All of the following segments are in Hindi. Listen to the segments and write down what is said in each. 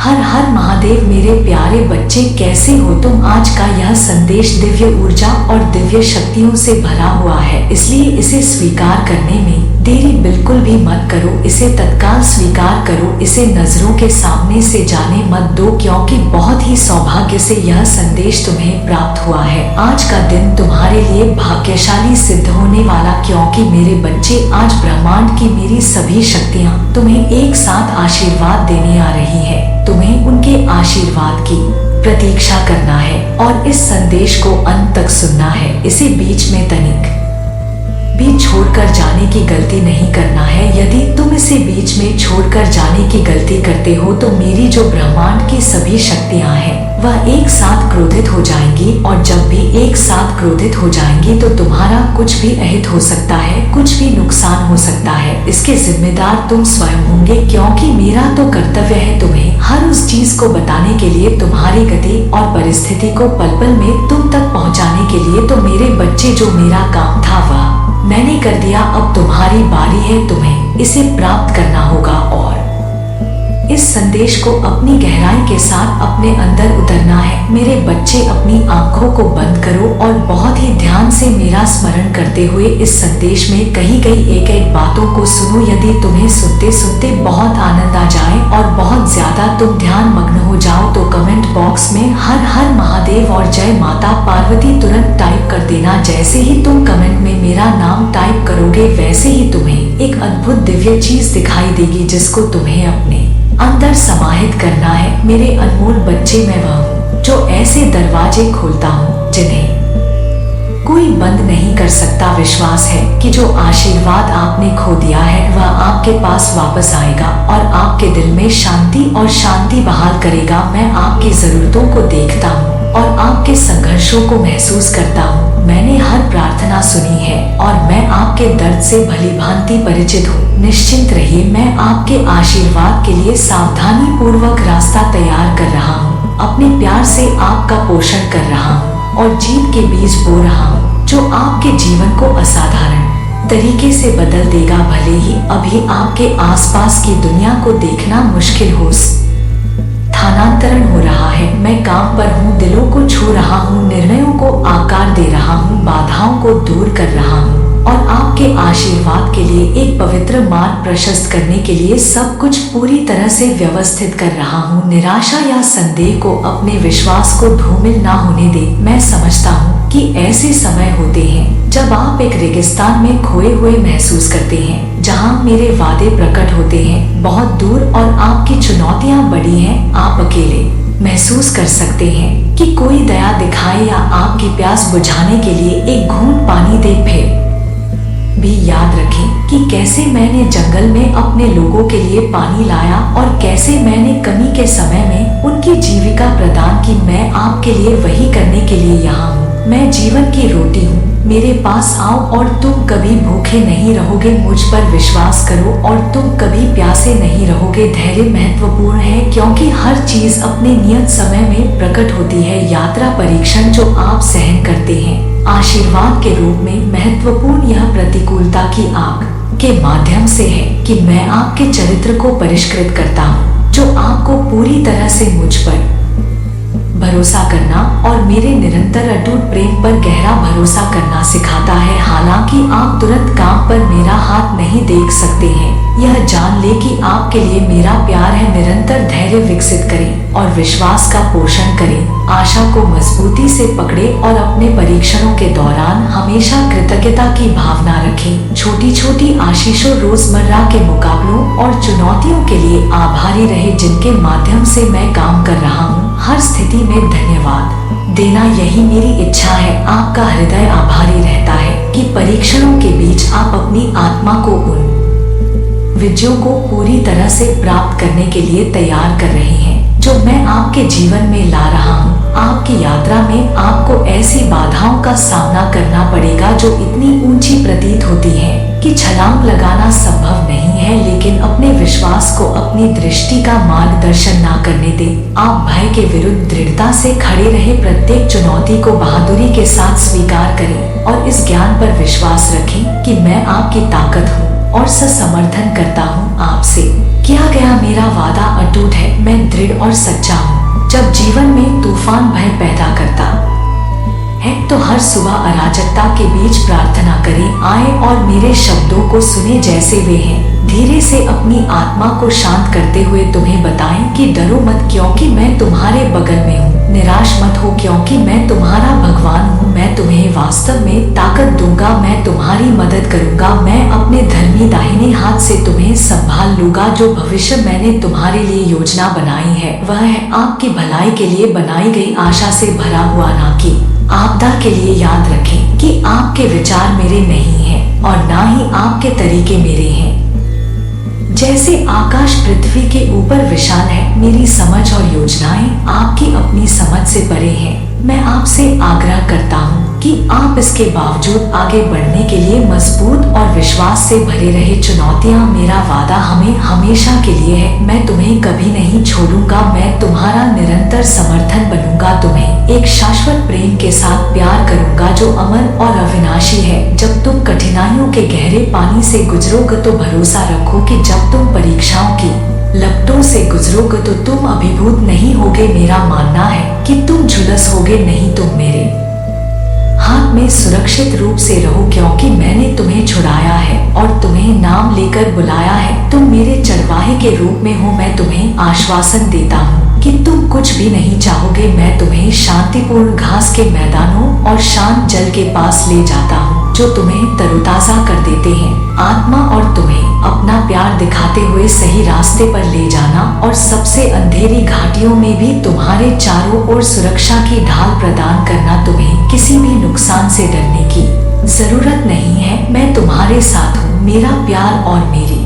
हर हर महादेव मेरे प्यारे बच्चे, कैसे हो तुम। आज का यह संदेश दिव्य ऊर्जा और दिव्य शक्तियों से भरा हुआ है, इसलिए इसे स्वीकार करने में देरी बिल्कुल भी मत करो। इसे तत्काल स्वीकार करो, इसे नजरों के सामने से जाने मत दो, क्योंकि बहुत ही सौभाग्य से यह संदेश तुम्हें प्राप्त हुआ है। आज का दिन तुम्हारे लिए भाग्यशाली सिद्ध होने वाला, क्योंकि मेरे बच्चे आज ब्रह्मांड की मेरी सभी शक्तियाँ तुम्हें एक साथ आशीर्वाद देने आ रही है। तुम्हें उनके आशीर्वाद की प्रतीक्षा करना है और इस संदेश को अंत तक सुनना है। इसे बीच में तनिक भी छोड़कर जाने की गलती नहीं करना है। यदि तुम इसे बीच में छोड़कर जाने की गलती करते हो तो मेरी जो ब्रह्मांड की सभी शक्तियां हैं वह एक साथ क्रोधित हो जाएंगी, और जब भी एक साथ क्रोधित हो जाएंगी तो तुम्हारा कुछ भी अहित हो सकता है, कुछ भी नुकसान हो सकता है। इसके जिम्मेदार तुम स्वयं होंगे, क्योंकि मेरा तो कर्तव्य है तुम्हें हर उस चीज को बताने के लिए, तुम्हारी गति और परिस्थिति को पल पल में तुम तक पहुँचाने के लिए। तो मेरे बच्चे, जो मेरा काम था वह मैंने कर दिया, अब तुम्हारी बारी है। तुम्हें इसे प्राप्त करना होगा और इस संदेश को अपनी गहराई के साथ अपने अंदर उतरना है। मेरे बच्चे, अपनी आंखों को बंद करो और बहुत ही ध्यान से मेरा स्मरण करते हुए इस संदेश में कही गई एक एक बातों को सुनो। यदि तुम्हें सुनते सुनते बहुत आनंद आ जाए और बहुत ज्यादा तुम ध्यान मग्न हो जाओ तो कमेंट बॉक्स में हर हर महादेव और जय माता पार्वती तुरंत टाइप कर देना। जैसे ही तुम कमेंट में मेरा नाम टाइप करोगे वैसे ही तुम्हें एक अद्भुत दिव्य चीज दिखाई देगी, जिसको तुम्हें अपने अंदर समाहित करना है। मेरे अनमोल बच्चे, मैं वह हूँ जो ऐसे दरवाजे खोलता हूँ जिन्हें कोई बंद नहीं कर सकता। विश्वास है कि जो आशीर्वाद आपने खो दिया है वह आपके पास वापस आएगा और आपके दिल में शांति और शांति बहाल करेगा। मैं आपकी जरूरतों को देखता हूँ और आपके संघर्षों को महसूस करता हूँ। मैंने हर प्रार्थना सुनी है और मैं आपके दर्द से भली भांति परिचित हूँ। निश्चिंत रहिए, मैं आपके आशीर्वाद के लिए सावधानी पूर्वक रास्ता तैयार कर रहा हूँ। अपने प्यार से आपका पोषण कर रहा हूँ और जीत के बीज बो रहा हूँ, जो आपके जीवन को असाधारण तरीके से बदल देगा। भले ही अभी आपके आसपास की दुनिया को देखना मुश्किल हो, स्थानांतरण हो रहा है, मैं काम पर हूँ, दिलों को छू रहा हूँ, निर्णयों को आकार दे रहा हूँ, बाधाओं को दूर कर रहा हूँ और आपके आशीर्वाद के लिए एक पवित्र मार्ग प्रशस्त करने के लिए सब कुछ पूरी तरह से व्यवस्थित कर रहा हूँ। निराशा या संदेह को अपने विश्वास को धूमिल ना होने दे। मैं समझता हूँ कि ऐसे समय होते हैं जब आप एक रेगिस्तान में खोए हुए महसूस करते हैं, जहाँ मेरे वादे प्रकट होते हैं बहुत दूर और आपकी चुनौतियाँ बड़ी हैं। आप अकेले महसूस कर सकते हैं कि कोई दया दिखाए या आपकी प्यास बुझाने के लिए एक घूंट पानी दे। फिर भी याद रखें कि कैसे मैंने जंगल में अपने लोगों के लिए पानी लाया और कैसे मैंने कमी के समय में उनकी जीविका प्रदान की। मैं आपके लिए वही करने के लिए यहाँ हूँ। मैं जीवन की रोटी हूँ, मेरे पास आओ और तुम कभी भूखे नहीं रहोगे। मुझ पर विश्वास करो और तुम कभी प्यासे नहीं रहोगे। धैर्य महत्वपूर्ण है, क्योंकि हर चीज अपने नियत समय में प्रकट होती है। यात्रा परीक्षण जो आप सहन करते हैं आशीर्वाद के रूप में महत्वपूर्ण, यह प्रतिकूलता की आग के माध्यम से है कि मैं आपके चरित्र को परिष्कृत करता हूँ, जो आपको पूरी तरह से मुझ पर भरोसा करना और मेरे निरंतर अटूट प्रेम पर गहरा भरोसा करना सिखाता है। हालांकि आप तुरंत काम पर मेरा हाथ नहीं देख सकते हैं, यह जान ले कि आपके लिए मेरा प्यार है। निरंतर धैर्य विकसित करें और विश्वास का पोषण करें। आशा को मजबूती से पकड़े और अपने परीक्षणों के दौरान हमेशा कृतज्ञता की भावना रखें। छोटी छोटी आशीषों, रोजमर्रा के मुकाबलों और चुनौतियों के लिए आभारी रहे, जिनके माध्यम से मैं काम कर रहा हूँ। हर स्थिति में धन्यवाद देना, यही मेरी इच्छा है। आपका हृदय आभारी रहता है कि परीक्षणों के बीच आप अपनी आत्मा को उन विजयों को पूरी तरह से प्राप्त करने के लिए तैयार कर रहे हैं जो मैं आपके जीवन में ला रहा हूँ। आपकी यात्रा में आपको ऐसी बाधाओं का सामना करना पड़ेगा जो इतनी ऊंची प्रतीत होती है कि छलांग लगाना संभव नहीं है, लेकिन अपने विश्वास को अपनी दृष्टि का मार्गदर्शन ना करने दें। आप भय के विरुद्ध दृढ़ता से खड़े रहे, प्रत्येक चुनौती को बहादुरी के साथ स्वीकार करें और इस ज्ञान पर विश्वास रखें कि मैं आपकी ताकत हूँ और समर्थन करता हूँ आपसे। किया गया मेरा वादा अटूट है, मैं दृढ़ और सच्चा हूँ। जब जीवन में तूफान भय पैदा करता है तो हर सुबह अराजकता के बीच प्रार्थना करें, आए और मेरे शब्दों को सुने जैसे वे हैं। धीरे से अपनी आत्मा को शांत करते हुए तुम्हें बताएं कि डरो मत क्योंकि मैं तुम्हारे बगल में हूँ। निराश मत हो क्योंकि मैं तुम्हारा भगवान हूँ। मैं तुम्हें वास्तव में ताकत दूंगा, मैं तुम्हारी मदद करूंगा। मैं अपने धर्मी दाहिने हाथ से तुम्हें संभाल लूंगा। जो भविष्य मैंने तुम्हारे लिए योजना बनाई है वह है आपकी भलाई के लिए बनाई गई आशा से भरा हुआ, ना कि आपदा के लिए। याद रखें कि आपके विचार मेरे नहीं हैं और ना ही आपके तरीके मेरे हैं। जैसे आकाश पृथ्वी के ऊपर विशाल है, मेरी समझ और योजनाएं आपकी अपनी समझ से परे हैं। मैं आपसे आग्रह करता हूँ कि आप इसके बावजूद आगे बढ़ने के लिए मजबूत और विश्वास से भरे रहे। चुनौतियाँ मेरा वादा हमें हमेशा के लिए है। मैं तुम्हें कभी नहीं छोड़ूंगा, मैं तुम्हारा निरंतर समर्थन बनूंगा। तुम्हें एक शाश्वत प्रेम के साथ प्यार करूंगा जो अमर और अविनाशी है। जब तुम कठिनाइयों के गहरे पानी से गुजरोगे तो भरोसा रखो कि जब तुम परीक्षाओं की लपटों से गुजरोगे तो तुम अभिभूत नहीं होगे। मेरा मानना है कि तुम झुलसोगे नहीं, तुम मेरे हाथ में सुरक्षित रूप से रहो क्योंकि मैंने तुम्हें छुड़ाया है और तुम्हें नाम लेकर बुलाया है। तुम मेरे चरवाहे के रूप में हो। मैं तुम्हें आश्वासन देता हूँ कि तुम कुछ भी नहीं चाहोगे। मैं तुम्हें शांतिपूर्ण घास के मैदानों और शांत जल के पास ले जाता हूँ जो तुम्हें तरोताजा कर देते हैं। आत्मा और तुम्हें अपना प्यार दिखाते हुए सही रास्ते पर ले जाना और सबसे अंधेरी घाटियों में भी तुम्हारे चारों ओर सुरक्षा की ढाल प्रदान करना। तुम्हें किसी भी नुकसान से डरने की जरूरत नहीं है, मैं तुम्हारे साथ हूँ। मेरा प्यार और मेरी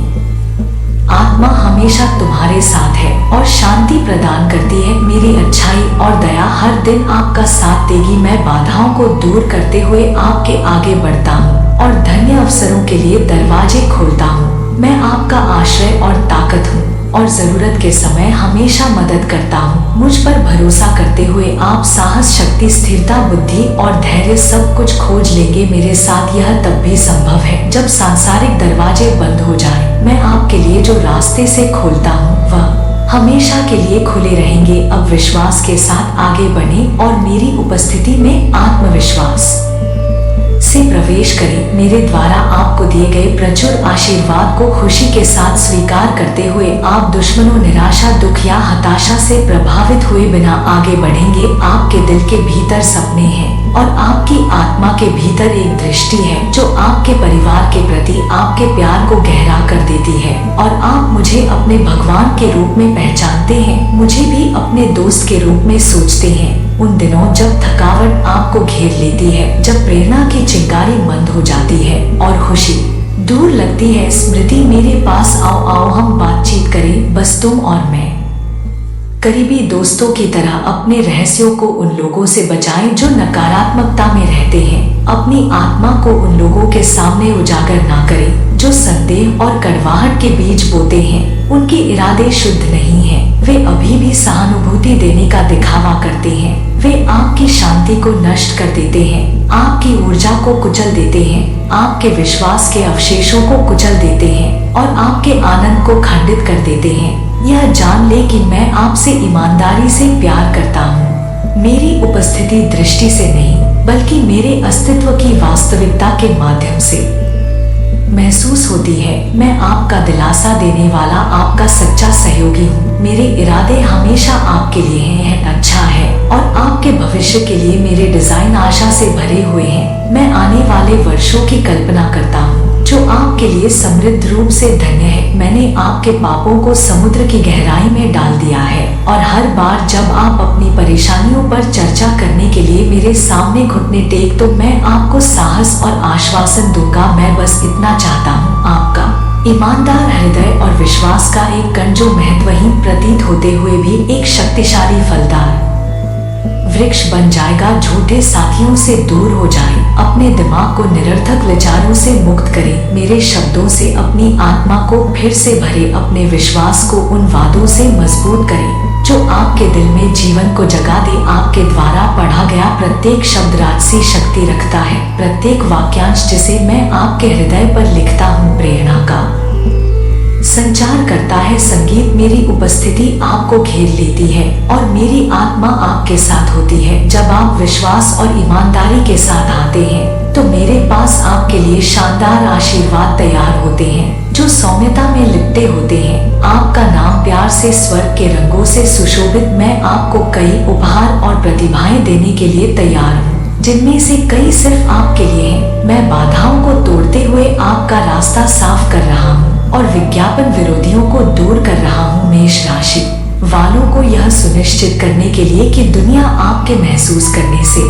आत्मा हमेशा तुम्हारे साथ है और शांति प्रदान करती है। मेरी अच्छाई और दया हर दिन आपका साथ देगी। मैं बाधाओं को दूर करते हुए आपके आगे बढ़ता हूँ और धन्य अवसरों के लिए दरवाजे खोलता हूँ। मैं आपका आश्रय और ताकत हूँ और जरूरत के समय हमेशा मदद करता हूँ। मुझ पर भरोसा करते हुए आप साहस, शक्ति, स्थिरता, बुद्धि और धैर्य सब कुछ खोज लेंगे। मेरे साथ यह तब भी संभव है जब सांसारिक दरवाजे बंद हो जाएं। मैं आपके लिए जो रास्ते से खोलता हूँ वह हमेशा के लिए खुले रहेंगे। अब विश्वास के साथ आगे बढ़े और मेरी उपस्थिति में आत्मविश्वास से प्रवेश करें। मेरे द्वारा आपको दिए गए प्रचुर आशीर्वाद को खुशी के साथ स्वीकार करते हुए आप दुश्मनों, निराशा, दुख या हताशा से प्रभावित हुए बिना आगे बढ़ेंगे। आपके दिल के भीतर सपने हैं और आपकी आत्मा के भीतर एक दृष्टि है जो आपके परिवार के प्रति आपके प्यार को गहरा कर देती है और आप मुझे अपने भगवान के रूप में पहचानते हैं, मुझे भी अपने दोस्त के रूप में सोचते हैं। उन दिनों जब थकावट आपको घेर लेती है, जब प्रेरणा की चिंगारी मंद हो जाती है और खुशी दूर लगती है, स्मृति मेरे पास आओ, आओ हम बातचीत करें, बस तुम और मैं। करीबी दोस्तों की तरह अपने रहस्यों को उन लोगों से बचाएं जो नकारात्मकता में रहते हैं। अपनी आत्मा को उन लोगों के सामने उजागर ना करें जो संदेह और कड़वाहट के बीज बोते हैं। उनके इरादे शुद्ध नहीं हैं, वे अभी भी सहानुभूति देने का दिखावा करते हैं। वे आपकी शांति को नष्ट कर देते हैं, आपकी ऊर्जा को कुचल देते हैं, आपके विश्वास के अवशेषों को कुचल देते हैं और आपके आनंद को खंडित कर देते हैं। यह जान ले कि मैं आपसे ईमानदारी से प्यार करता हूँ। मेरी उपस्थिति दृष्टि से नहीं बल्कि मेरे अस्तित्व की वास्तविकता के माध्यम से महसूस होती है। मैं आपका दिलासा देने वाला आपका सच्चा सहयोगी हूँ। मेरे इरादे हमेशा आपके लिए हैं, अच्छा है और आपके भविष्य के लिए मेरे डिजाइन आशा से भरे हुए हैं। मैं आने वाले वर्षों की कल्पना करता हूँ जो आपके लिए समृद्ध रूप से धन्य है। मैंने आपके पापों को समुद्र की गहराई में डाल दिया है और हर बार जब आप अपनी परेशानियों पर चर्चा करने के लिए मेरे सामने घुटने टेक तो मैं आपको साहस और आश्वासन दूंगा। मैं बस इतना चाहता हूँ, आपका ईमानदार हृदय और विश्वास का एक कण जो महत्वहीन प्रतीत होते हुए भी एक शक्तिशाली फलदार वृक्ष बन जाएगा। झूठे साथियों से दूर हो जाएं, अपने दिमाग को निरर्थक विचारों से मुक्त करें, मेरे शब्दों से अपनी आत्मा को फिर से भरे, अपने विश्वास को उन वादों से मजबूत करें जो आपके दिल में जीवन को जगा दे। आपके द्वारा पढ़ा गया प्रत्येक शब्द राजसी शक्ति रखता है। प्रत्येक वाक्यांश जिसे मैं आपके हृदय पर लिखता हूँ प्रेरणा का संचार करता है। संगीत मेरी उपस्थिति आपको घेर लेती है और मेरी आत्मा आपके साथ होती है। जब आप विश्वास और ईमानदारी के साथ आते हैं तो मेरे पास आपके लिए शानदार आशीर्वाद तैयार होते हैं जो सौम्यता में लिपटे होते हैं। आपका नाम प्यार से स्वर्ग के रंगों से सुशोभित। मैं आपको कई उपहार और प्रतिभाएं देने के लिए तैयार हूँ जिनमें से कई सिर्फ आपके लिए हैं। मैं बाधाओं को तोड़ते हुए आपका रास्ता साफ कर रहा हूँ और विज्ञापन विरोधियों को दूर कर रहा हूँ। मेष राशि वालों को यह सुनिश्चित करने के लिए कि दुनिया आपके महसूस करने से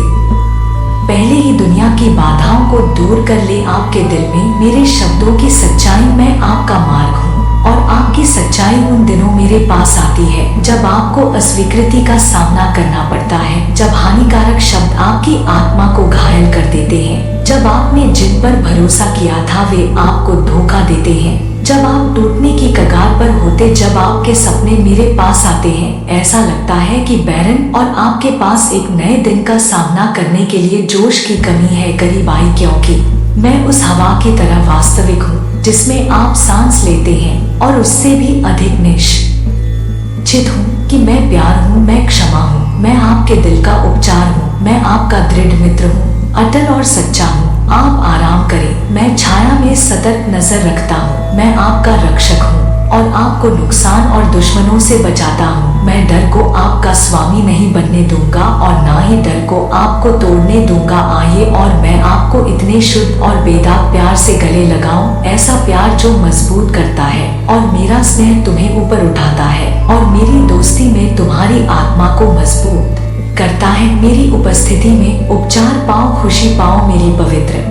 पहले ही दुनिया की बाधाओं को दूर कर ले। आपके दिल में मेरे शब्दों की सच्चाई, मैं आपका मार्ग हूँ और आपकी सच्चाई उन दिनों मेरे पास आती है जब आपको अस्वीकृति का सामना करना पड़ता है, जब हानिकारक शब्द आपकी आत्मा को घायल कर देते हैं, जब आपने जिन पर भरोसा किया था वे आपको धोखा देते हैं, जब आप टूटने की कगार पर होते, जब आपके सपने मेरे पास आते हैं। ऐसा लगता है कि बैरन और आपके पास एक नए दिन का सामना करने के लिए जोश की कमी है। करीब आई क्योंकि मैं उस हवा की तरह वास्तविक हूँ जिसमें आप सांस लेते हैं और उससे भी अधिक निश्चित हूँ कि मैं प्यार हूँ, मैं क्षमा हूँ, मैं आपके दिल का उपचार हूँ, मैं आपका दृढ़ मित्र हूँ, अटल और सच्चा हूँ। आप आराम करें, मैं छाया में सतर्क नजर रखता हूँ, मैं आपका रक्षक हूँ और आपको नुकसान और दुश्मनों से बचाता हूँ। मैं डर को आपका स्वामी नहीं बनने दूंगा और ना ही डर को आपको तोड़ने दूंगा। आइए और मैं आपको इतने शुद्ध और बेदाग प्यार से गले लगाऊं, ऐसा प्यार जो मजबूत करता है और मेरा स्नेह तुम्हें ऊपर उठाता है और मेरी दोस्ती में तुम्हारी आत्मा को मजबूत करता है। मेरी उपस्थिति में उपचार पाओ, खुशी पाओ। मेरी पवित्र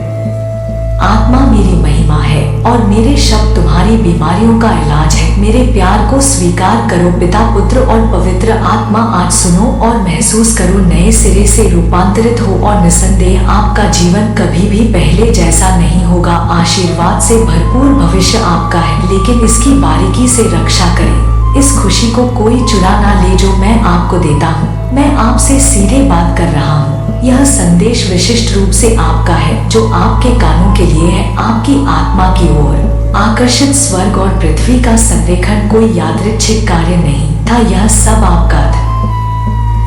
आत्मा मेरी महिमा है और मेरे शब्द तुम्हारी बीमारियों का इलाज है। मेरे प्यार को स्वीकार करो। पिता, पुत्र और पवित्र आत्मा, आज सुनो और महसूस करो, नए सिरे से रूपांतरित हो और निसंदेह आपका जीवन कभी भी पहले जैसा नहीं होगा। आशीर्वाद से भरपूर भविष्य आपका है, लेकिन इसकी बारीकी से रक्षा करें। इस खुशी को कोई चुरा ना ले जो मैं आपको देता हूँ। मैं आपसे सीधे बात कर रहा हूँ। यह संदेश विशिष्ट रूप से आपका है जो आपके कानों के लिए है, आपकी आत्मा की ओर आकर्षित। स्वर्ग और पृथ्वी का संरेखण कोई यादृच्छिक कार्य नहीं था, यह सब आपका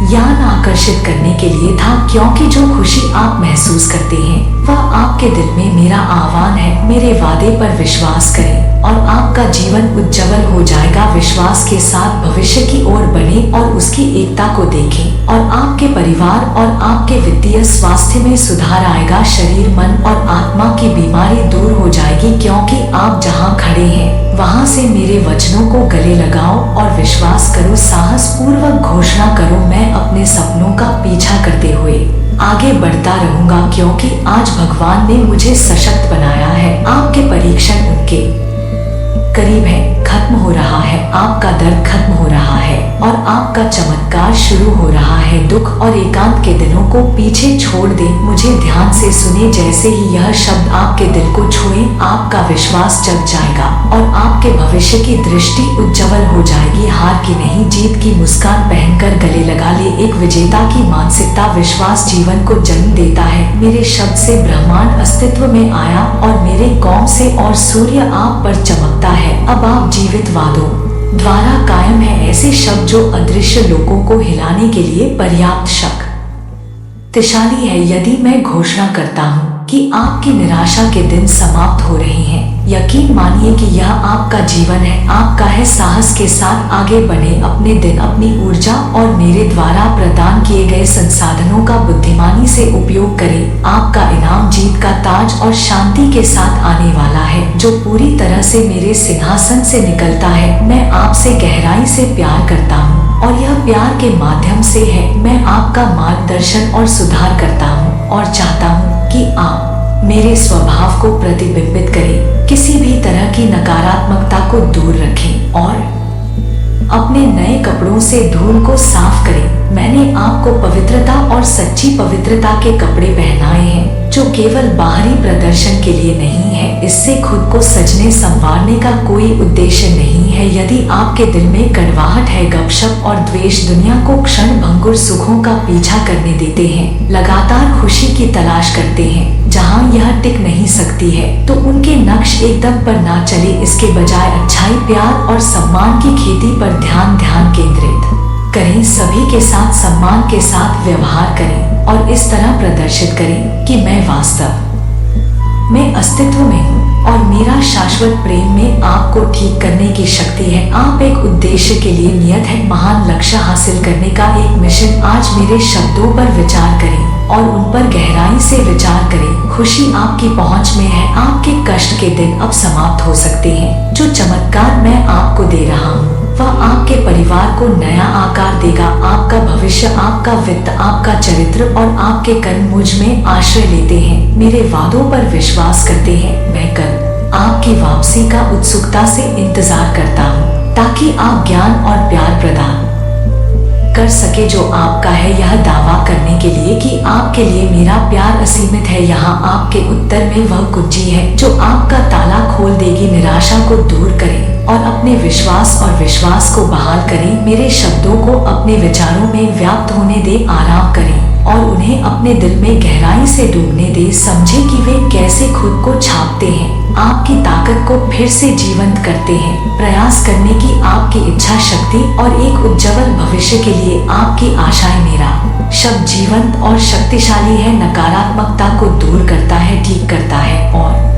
ज्ञान आकर्षित करने के लिए था, क्योंकि जो खुशी आप महसूस करते हैं वह आपके दिल में मेरा आह्वान है। मेरे वादे पर विश्वास करें और आपका जीवन उज्जवल हो जाएगा। विश्वास के साथ भविष्य की ओर बढ़ें और उसकी एकता को देखें और आपके परिवार और आपके वित्तीय स्वास्थ्य में सुधार आएगा। शरीर, मन और आत्मा की बीमारी दूर हो जाएगी, क्योंकि आप जहां खड़े हैं वहां से मेरे वचनों को गले लगाओ और विश्वास करो। साहस पूर्वक घोषणा करो, मैं अपने सपनों का पीछा करते हुए आगे बढ़ता रहूंगा, क्योंकि आज भगवान ने मुझे सशक्त बनाया है। आपके परीक्षण उनके करीब है, खत्म हो रहा है। आपका दर्द खत्म हो रहा है और आपका चमत्कार शुरू हो रहा है। दुख और एकांत के दिनों को पीछे छोड़ दें। मुझे ध्यान से सुने। जैसे ही यह शब्द आपके दिल को छुए, आपका विश्वास जग जाएगा और आपके भविष्य की दृष्टि उज्जवल हो जाएगी। हार की नहीं, जीत की मुस्कान पहनकर गले लगा ले। एक विजेता की मानसिकता। विश्वास जीवन को जन्म देता है। मेरे शब्द से ब्रह्मांड अस्तित्व में आया और मेरे कौम से और सूर्य आप पर चमकता है। अब आप जीवित वादों द्वारा कायम है, ऐसे शब्द जो अदृश्य लोगों को हिलाने के लिए पर्याप्त शक्तिशाली है। यदि मैं घोषणा करता हूँ कि आपकी निराशा के दिन समाप्त हो रहे हैं, यकीन मानिए कि यह आपका जीवन है। आपका है। साहस के साथ आगे बढ़े। अपने दिन, अपनी ऊर्जा और मेरे द्वारा प्रदान किए गए संसाधनों का बुद्धिमानी से उपयोग करें। आपका इनाम जीत का ताज और शांति के साथ आने वाला है, जो पूरी तरह से मेरे सिंहासन से निकलता है। मैं आपसे गहराई से प्यार करता हूँ और यह प्यार के माध्यम से है। मैं आपका मार्गदर्शन और सुधार करता हूँ और चाहता हूँ कि आप मेरे स्वभाव को प्रतिबिंबित करें। किसी भी तरह की नकारात्मकता को दूर रखें और अपने नए कपड़ों से धूल को साफ करें। मैंने आपको पवित्रता और सच्ची पवित्रता के कपड़े पहनाए हैं, जो केवल बाहरी प्रदर्शन के लिए नहीं है। इससे खुद को सजने संवारने का कोई उद्देश्य नहीं है। यदि आपके दिल में कड़वाहट है, गपशप और द्वेष दुनिया को क्षण भंगुर सुखों का पीछा करने देते हैं, लगातार खुशी की तलाश करते हैं जहां यह टिक नहीं सकती है, तो उनके नक्श एकदम पर ना चले। इसके बजाय अच्छाई, प्यार और सम्मान की खेती पर ध्यान केंद्रित करें। सभी के साथ सम्मान के साथ व्यवहार करें और इस तरह प्रदर्शित करें कि मैं वास्तव में अस्तित्व में हूँ और मेरा शाश्वत प्रेम में आपको ठीक करने की शक्ति है। आप एक उद्देश्य के लिए नियत है, महान लक्ष्य हासिल करने का एक मिशन। आज मेरे शब्दों पर विचार करें और उन पर गहराई से विचार करें। खुशी आपकी पहुंच में है। आपके कष्ट के दिन अब समाप्त हो सकते हैं। जो चमत्कार मैं आपको दे रहा हूँ वह आपके परिवार को नया आकार देगा। आपका भविष्य, आपका वित्त, आपका चरित्र और आपके कर्म मुझ में आश्रय लेते हैं, मेरे वादों पर विश्वास करते हैं। मैं कल आपकी वापसी का उत्सुकता से इंतजार करता हूँ, ताकि आप ज्ञान और प्यार प्रदान कर सके जो आपका है। यह दावा करने के लिए कि आपके लिए मेरा प्यार असीमित है। यहाँ आपके उत्तर में वह कुंजी है जो आपका ताला खोल देगी। निराशा को दूर करें और अपने विश्वास और विश्वास को बहाल करें। मेरे शब्दों को अपने विचारों में व्याप्त होने दे। आराम करें और उन्हें अपने दिल में गहराई से डूबने दे। समझे कि वे कैसे खुद को छापते हैं, आपकी ताकत को फिर से जीवंत करते हैं। प्रयास करने की आपकी इच्छा शक्ति और एक उज्जवल भविष्य के लिए आपकी आशाएं। मेरा शब्द जीवंत और शक्तिशाली है, नकारात्मकता को दूर करता है, ठीक करता है और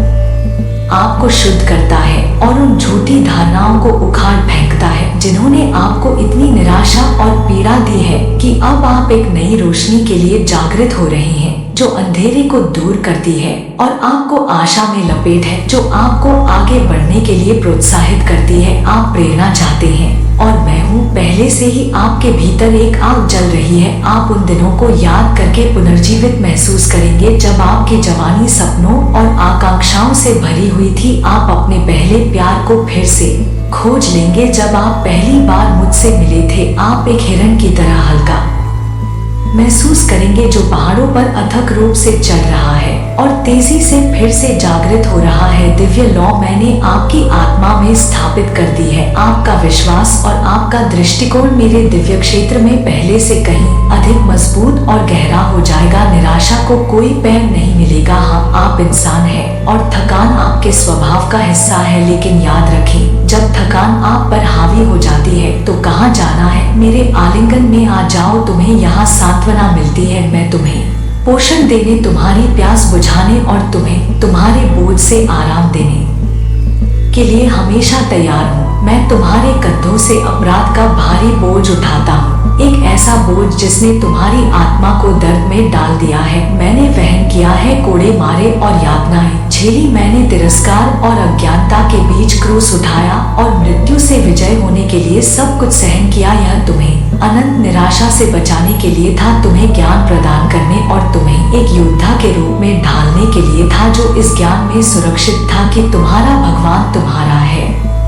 आपको शुद्ध करता है और उन झूठी धारणाओं को उखाड़ फेंकता है जिन्होंने आपको इतनी निराशा और पीड़ा दी है कि अब आप एक नई रोशनी के लिए जागृत हो रहे हैं जो अंधेरे को दूर करती है और आपको आशा में लपेट है, जो आपको आगे बढ़ने के लिए प्रोत्साहित करती है। आप प्रेरणा चाहते हैं और मैं हूँ। पहले से ही आपके भीतर एक आग जल रही है। आप उन दिनों को याद करके पुनर्जीवित महसूस करेंगे जब आपकी जवानी सपनों और आकांक्षाओं से भरी हुई थी। आप अपने पहले प्यार को फिर से खोज लेंगे जब आप पहली बार मुझसे मिले थे। आप एक हिरण की तरह हल्का महसूस करेंगे जो पहाड़ों पर अथक रूप से चल रहा है और तेजी से फिर से जागृत हो रहा है। दिव्य लौ मैंने आपकी आत्मा में स्थापित कर दी है। आपका विश्वास और आपका दृष्टिकोण मेरे दिव्य क्षेत्र में पहले से कहीं अधिक मजबूत और गहरा हो जाएगा। निराशा को कोई पैर नहीं मिलेगा। हाँ, आप इंसान हैं और थकान आपके स्वभाव का हिस्सा है, लेकिन याद रखें, जब थकान आप पर हावी हो जाती है तो कहाँ जाना है? मेरे आलिंगन में आ जाओ। तुम्हें यहाँ सांत्वना मिलती है। मैं तुम्हें पोषण देने, तुम्हारी प्यास बुझाने और तुम्हें तुम्हारे बोझ से आराम देने के लिए हमेशा तैयार हूँ। मैं तुम्हारे कंधों से अपराध का भारी बोझ उठाता हूँ, एक ऐसा बोझ जिसने तुम्हारी आत्मा को दर्द में डाल दिया है। मैंने वहन किया है कोड़े मारे और यातनाएं झेली। मैंने तिरस्कार और अज्ञानता के बीच क्रूस उठाया और मृत्यु से विजय होने के लिए सब कुछ सहन किया। यह तुम्हें अनंत निराशा से बचाने के लिए था, तुम्हें ज्ञान प्रदान करने और तुम्हें एक योद्धा के रूप में ढालने के लिए था जो इस ज्ञान में सुरक्षित था कि तुम्हारा भगवान तुम्हारा है,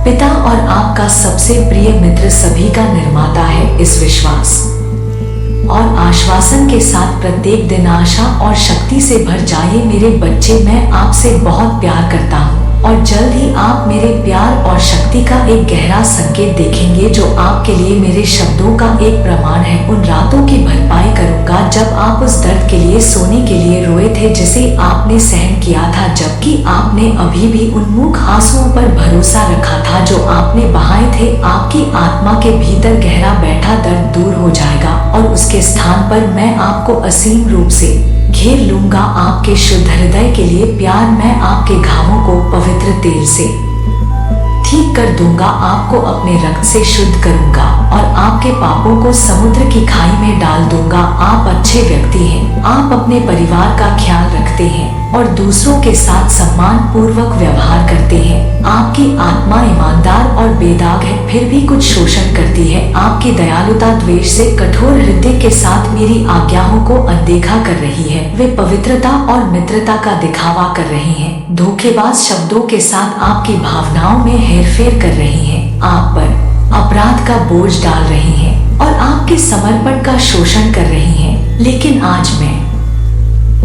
पिता और आपका सबसे प्रिय मित्र, सभी का निर्माता है। इस विश्वास और आश्वासन के साथ प्रत्येक दिन आशा और शक्ति से भर जाइए मेरे बच्चे। मैं आपसे बहुत प्यार करता हूँ और जल्द ही आप मेरे प्यार और शक्ति का एक गहरा संकेत देखेंगे जो आपके लिए मेरे शब्दों का एक प्रमाण है। उन रातों की भरपाई करूंगा जब आप उस दर्द के लिए सोने के लिए रोए थे जिसे आपने सहन किया था, जबकि आपने अभी भी उन्मुख आंसुओं पर भरोसा रखा था जो आपने बहाए थे। आपकी आत्मा के भीतर गहरा बैठा दर्द दूर हो जाएगा और उसके स्थान पर मैं आपको असीम रूप से घेर लूंगा। आपके शुद्ध हृदय के लिए प्यार, मैं आपके घावों को पवित्र तेल से ठीक कर दूंगा, आपको अपने रक्त से शुद्ध करूंगा और आपके पापों को समुद्र की खाई में डाल दूंगा। आप अच्छे व्यक्ति हैं, आप अपने परिवार का ख्याल रखते हैं और दूसरों के साथ सम्मान पूर्वक व्यवहार करते हैं। आपकी आत्मा ईमानदार और बेदाग है, फिर भी कुछ शोषण करती है। आपकी दयालुता द्वेष से कठोर हृदय के साथ मेरी आज्ञाओं को अनदेखा कर रही है। वे पवित्रता और मित्रता का दिखावा कर रही हैं, धोखेबाज शब्दों के साथ आपकी भावनाओं में हेरफेर कर रही हैं, आप पर अपराध का बोझ डाल रही हैं और आपके आपके समर्पण का शोषण कर रही हैं, लेकिन आज मैं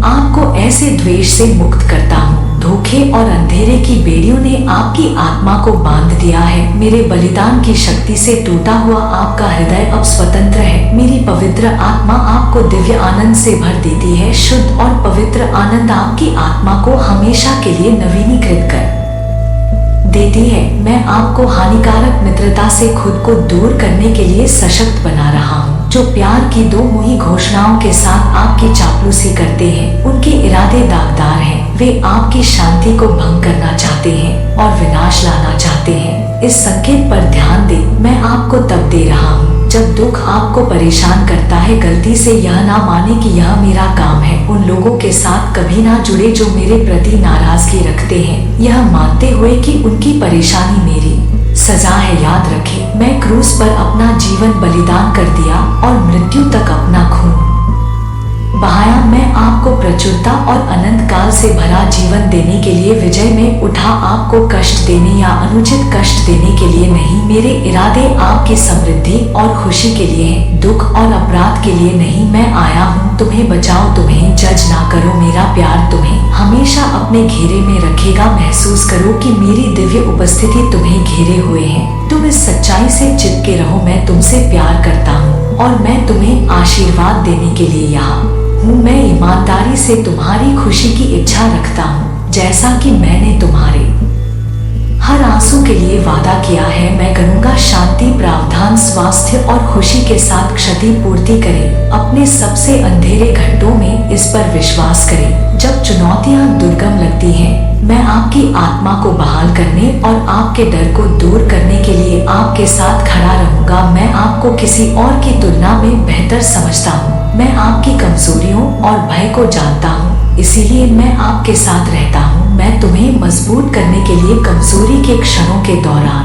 आपको ऐसे द्वेष से मुक्त करता हूँ। धोखे और अंधेरे की बेड़ियों ने आपकी आत्मा को बांध दिया है। मेरे बलिदान की शक्ति से टूटा हुआ आपका हृदय अब स्वतंत्र है। मेरी पवित्र आत्मा आपको दिव्य आनंद से भर देती है। शुद्ध और पवित्र आनंद आपकी आत्मा को हमेशा के लिए नवीनीकृत कर देती है। मैं आपको हानिकारक मित्रता से खुद को दूर करने के लिए सशक्त बना रहा हूँ। जो प्यार की दो मुही घोषणाओं के साथ आपकी चापलूसी करते हैं, उनके इरादे दागदार हैं। वे आपकी शांति को भंग करना चाहते हैं और विनाश लाना चाहते हैं। इस संकेत पर ध्यान दें। मैं आपको तब दे रहा हूँ जब दुख आपको परेशान करता है। गलती से यह ना माने कि यह मेरा काम है। उन लोगों के साथ कभी ना जुड़े जो मेरे प्रति नाराजगी रखते हैं, यह मानते हुए कि उनकी परेशानी मेरी सजा है। याद रखें, मैं क्रूस पर अपना जीवन बलिदान कर दिया और मृत्यु तक अपना खून बहाया। मैं आपको प्रचुरता और अनंत काल से भरा जीवन देने के लिए विजय में उठा। आपको कष्ट देने या अनुचित कष्ट देने के लिए नहीं। मेरे इरादे आपकी समृद्धि और खुशी के लिए हैं, दुख और अपराध के लिए नहीं। मैं आया हूँ तुम्हें बचाओ, तुम्हें जज ना करो। मेरा प्यार तुम्हें हमेशा अपने घेरे में रखेगा। महसूस करो कि मेरी दिव्य उपस्थिति तुम्हें घेरे हुए है। तुम इस सच्चाई से चिपके रहो। मैं तुमसे प्यार करता हूँ और मैं तुम्हें आशीर्वाद देने के लिए यहाँ हूँ। मैं ईमानदारी से तुम्हारी खुशी की इच्छा रखता हूँ, जैसा कि मैंने तुम्हारे हर आंसू के लिए वादा किया है। मैं करूँगा शांति, प्रावधान, स्वास्थ्य और खुशी के साथ क्षतिपूर्ति करें। अपने सबसे अंधेरे घंटों में इस पर विश्वास करें। जब चुनौतियाँ दुर्गम लगती हैं, मैं आपकी आत्मा को बहाल करने और आपके डर को दूर करने के लिए आपके साथ खड़ा रहूंगा। मैं आपको किसी और की तुलना में बेहतर समझता हूँ। मैं आपकी कमजोरियों और भय को जानता हूँ, इसीलिए मैं आपके साथ रहता हूँ। मैं तुम्हें मजबूत करने के लिए कमजोरी के क्षणों के दौरान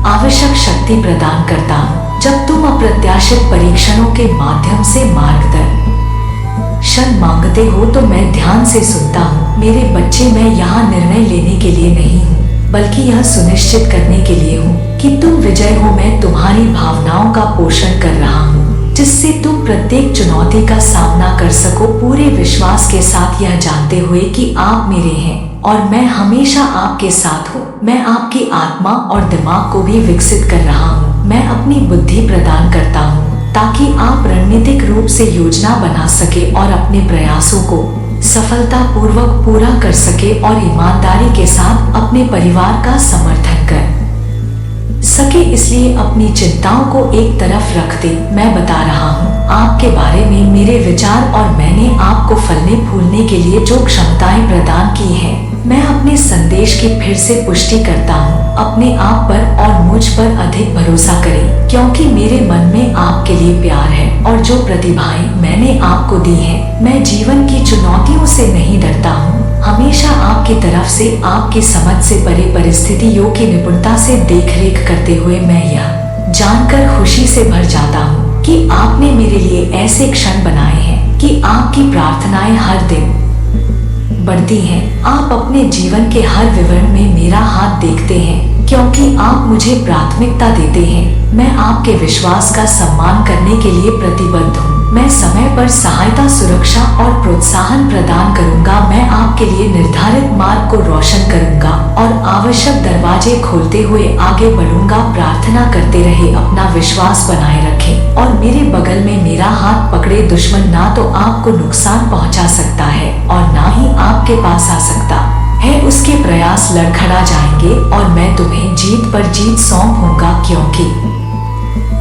आवश्यक शक्ति प्रदान करता हूँ। जब तुम अप्रत्याशित परीक्षणों के माध्यम से मार्गदर्शन मांगते हो तो मैं ध्यान से सुनता हूँ। मेरे बच्चे, मैं यहाँ निर्णय लेने के लिए नहीं हूँ, बल्कि यह सुनिश्चित करने के लिए हूँ कि तुम विजय हो। मैं तुम्हारी भावनाओं का पोषण कर रहा हूँ, जिससे तुम प्रत्येक चुनौती का सामना कर सको, पूरे विश्वास के साथ, यह जानते हुए कि आप मेरे हैं और मैं हमेशा आपके साथ हूँ। मैं आपकी आत्मा और दिमाग को भी विकसित कर रहा हूँ। मैं अपनी बुद्धि प्रदान करता हूँ ताकि आप रणनीतिक रूप से योजना बना सके और अपने प्रयासों को सफलतापूर्वक पूरा कर सके और ईमानदारी के साथ अपने परिवार का समर्थन कर सके। इसलिए अपनी चिंताओं को एक तरफ रख दे। मैं बता रहा हूँ आपके बारे में मेरे विचार और मैंने आपको फलने फूलने के लिए जो क्षमताएं प्रदान की हैं। मैं अपने संदेश की फिर से पुष्टि करता हूँ। अपने आप पर और मुझ पर अधिक भरोसा करें, क्योंकि मेरे मन में आपके लिए प्यार है और जो प्रतिभाएं मैंने आपको दी हैं। मैं जीवन की चुनौतियों से नहीं डरता हूँ। हमेशा आपकी तरफ से आपकी समझ से परे परिस्थितियों की निपुणता से देखरेख करते हुए मैं यह जानकर खुशी से भर जाता हूँ कि आपने मेरे लिए ऐसे क्षण बनाए हैं कि आपकी प्रार्थनाएं हर दिन बढ़ती हैं। आप अपने जीवन के हर विवरण में मेरा हाथ देखते हैं, क्योंकि आप मुझे प्राथमिकता देते हैं। मैं आपके विश्वास का सम्मान करने के लिए प्रतिबद्ध हूँ। मैं समय पर सहायता, सुरक्षा और प्रोत्साहन प्रदान करूंगा। मैं आपके लिए निर्धारित मार्ग को रोशन करूंगा और आवश्यक दरवाजे खोलते हुए आगे बढ़ूंगा। प्रार्थना करते रहे, अपना विश्वास बनाए रखें और मेरे बगल में मेरा हाथ पकड़े। दुश्मन ना तो आपको नुकसान पहुंचा सकता है और ना ही आपके पास आ सकता है। उसके प्रयास लड़खड़ा जाएंगे और मैं तुम्हें जीत पर जीत सौंपूंगा, क्योंकि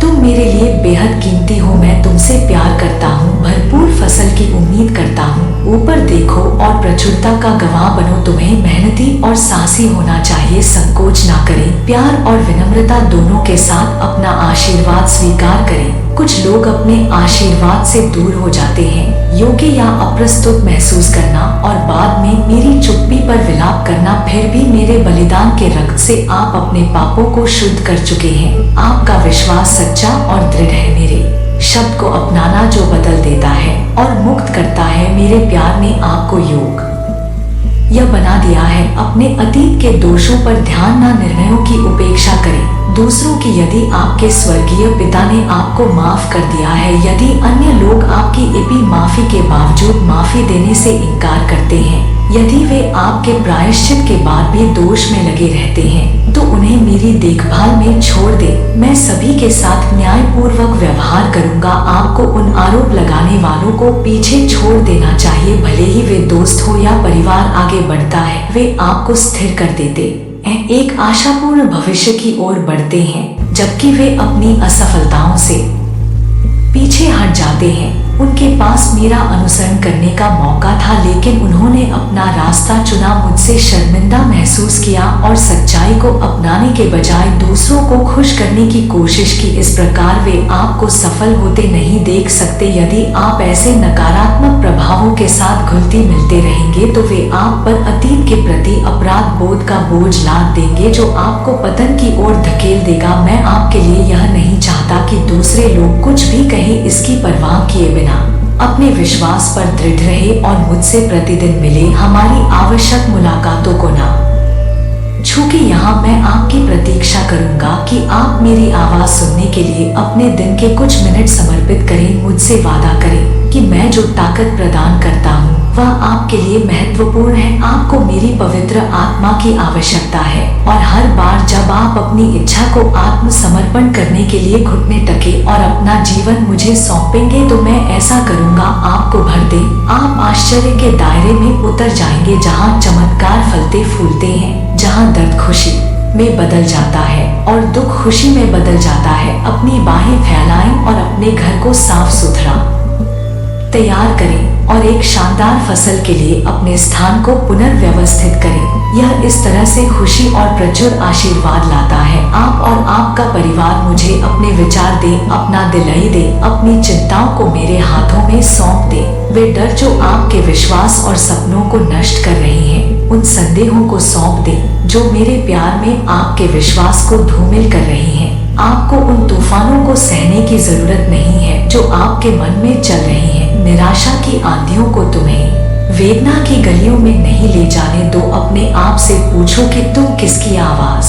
तुम मेरे लिए बेहद कीमती हो। मैं तुमसे प्यार करता हूँ, भरपूर फसल की उम्मीद करता हूँ। ऊपर देखो और प्रचुरता का गवाह बनो। तुम्हें मेहनती और साहसी होना चाहिए। संकोच ना करें। प्यार और विनम्रता दोनों के साथ अपना आशीर्वाद स्वीकार करें। कुछ लोग अपने आशीर्वाद से दूर हो जाते हैं। योग्य या अप्रस्तुत महसूस करना और बाद में मेरी चुप्पी पर विलाप करना। फिर भी मेरे बलिदान के रक्त से आप अपने पापों को शुद्ध कर चुके हैं। आपका विश्वास सच्चा और दृढ़ है। मेरे शब्द को अपनाना जो बदल देता है और मुक्त करता है। मेरे प्यार ने आपको योग्य यह बना दिया है। अपने अतीत के दोषों पर ध्यान न, निर्णयों की उपेक्षा करें। दूसरों की। यदि आपके स्वर्गीय पिता ने आपको माफ कर दिया है, यदि अन्य लोग आपकी माफी के बावजूद माफी देने से इनकार करते हैं, यदि वे आपके प्रायश्चित के बाद भी दोष में लगे रहते हैं, तो उन्हें मेरी देखभाल में छोड़ दे। मैं सभी के साथ न्यायपूर्वक व्यवहार करूंगा। आपको उन आरोप लगाने वालों को पीछे छोड़ देना चाहिए, भले ही वे दोस्त हो या परिवार आगे बढ़ता है, वे आपको स्थिर कर देते हैं, एक आशापूर्ण भविष्य की ओर बढ़ते हैं, जबकि वे अपनी असफलताओं से पीछे हट जाते हैं। उनके पास मेरा अनुसरण करने का मौका था, लेकिन उन्होंने अपना रास्ता चुना। मुझसे शर्मिंदा महसूस किया और सच्चाई को अपनाने के बजाय दूसरों को खुश करने की कोशिश की। इस प्रकार वे आपको सफल होते नहीं देख सकते। यदि आप ऐसे नकारात्मक प्रभावों के साथ घुलते मिलते रहेंगे, तो वे आप पर अतीत के प्रति अपराध बोध का बोझ लाद देंगे, जो आपको पतन की ओर धकेल देगा। मैं आपके लिए यह नहीं चाहता कि दूसरे लोग कुछ भी कहें। इसकी परवाह किए बिना अपने विश्वास पर दृढ़ रहे और मुझसे प्रतिदिन मिले, हमारी आवश्यक मुलाकातों को ना छूके। यहाँ मैं आपकी प्रतीक्षा करूंगा कि आप मेरी आवाज सुनने के लिए अपने दिन के कुछ मिनट समर्पित करें। मुझसे वादा करें कि मैं जो ताकत प्रदान करता हूँ वह आपके लिए महत्वपूर्ण है। आपको मेरी पवित्र आत्मा की आवश्यकता है, और हर बार जब आप अपनी इच्छा को आत्मसमर्पण करने के लिए घुटने टेके और अपना जीवन मुझे सौंपेंगे, तो मैं ऐसा करूंगा आपको भर दे। आप आश्चर्य के दायरे में उतर जाएंगे, जहाँ चमत्कार फलते फूलते हैं, जहाँ दर्द खुशी में बदल जाता है और दुख खुशी में बदल जाता है। अपनी बाहें फैलाएं और अपने घर को साफ सुथरा तैयार करें और एक शानदार फसल के लिए अपने स्थान को पुनर्व्यवस्थित करें। यह इस तरह से खुशी और प्रचुर आशीर्वाद लाता है। आप और आपका परिवार मुझे अपने विचार दे, अपना दिलाई दे, अपनी चिंताओं को मेरे हाथों में सौंप दे। वे डर जो आपके विश्वास और सपनों को नष्ट कर रहे हैं, उन संदेहों को सौंप दे जो मेरे प्यार में आपके विश्वास को धूमिल कर रहे हैं। आपको उन तूफानों को सहने की जरूरत नहीं है जो आपके मन में चल रही हैं। निराशा की आंधियों को तुम्हें वेदना की गलियों में नहीं ले जाने दो। अपने आप से पूछो कि तुम किसकी आवाज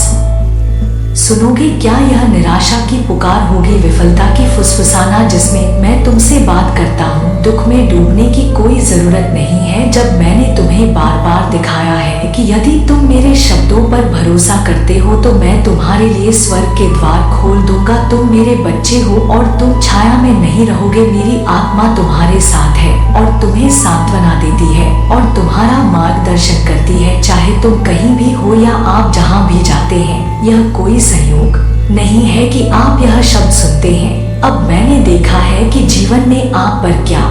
सुनोगे। क्या यह निराशा की पुकार होगी, विफलता की फुसफुसाना जिसमें मैं तुमसे बात करता हूँ। दुख में डूबने की कोई जरूरत नहीं है, जब मैंने तुम्हें बार बार दिखाया है कि यदि तुम मेरे शब्दों पर भरोसा करते हो तो मैं तुम्हारे लिए स्वर्ग के द्वार खोल दूंगा। तुम मेरे बच्चे हो और तुम छाया में नहीं रहोगे। मेरी आत्मा तुम्हारे साथ है और तुम्हें सांत्वना देती है और तुम्हारा मार्गदर्शन करती है, चाहे तुम कहीं भी हो या आप जहाँ भी जाते हैं। यह कोई संयोग नहीं है कि आप यह शब्द सुनते हैं। अब मैंने देखा है कि जीवन ने आप पर क्या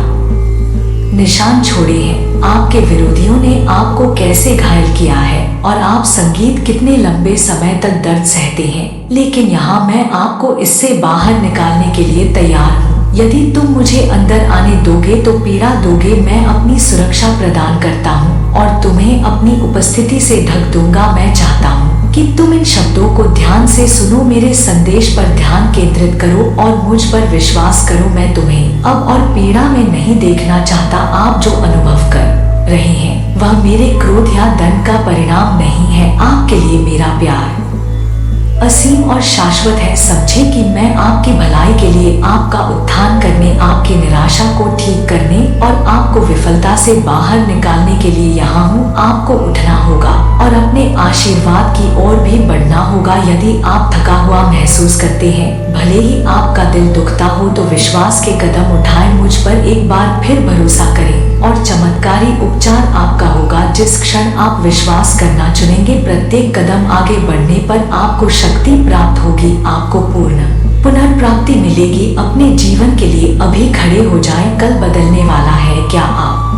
निशान छोड़े हैं। आपके विरोधियों ने आपको कैसे घायल किया है और आप संगीत कितने लंबे समय तक दर्द सहते हैं। लेकिन यहाँ मैं आपको इससे बाहर निकालने के लिए तैयार हूँ। यदि तुम मुझे अंदर आने दोगे तो पीड़ा दोगे। मैं अपनी सुरक्षा प्रदान करता हूँ और तुम्हें अपनी उपस्थिति से ढक दूंगा। मैं चाहता हूँ कि तुम इन शब्दों को ध्यान से सुनो, मेरे संदेश पर ध्यान केंद्रित करो और मुझ पर विश्वास करो। मैं तुम्हें अब और पीड़ा में नहीं देखना चाहता। आप जो अनुभव कर रहे हैं वह मेरे क्रोध या दंड का परिणाम नहीं है। आपके लिए मेरा प्यार असीम और शाश्वत है। समझे कि मैं आपकी भलाई के लिए, आपका उत्थान करने, आपकी निराशा को ठीक करने और आपको विफलता से बाहर निकालने के लिए यहाँ हूँ। आपको उठना होगा और अपने आशीर्वाद की ओर भी बढ़ना होगा। यदि आप थका हुआ महसूस करते हैं, भले ही आपका दिल दुखता हो, तो विश्वास के कदम उठाएं। मुझ पर एक बार फिर भरोसा करें और चमत्कारी उपचार आपका होगा। जिस क्षण आप विश्वास करना चुनेंगे, प्रत्येक कदम आगे बढ़ने पर आपको शक्ति प्राप्त होगी। आपको पूर्ण पुनर्प्राप्ति मिलेगी। अपने जीवन के लिए अभी खड़े हो जाएं, कल बदलने वाला है। क्या आप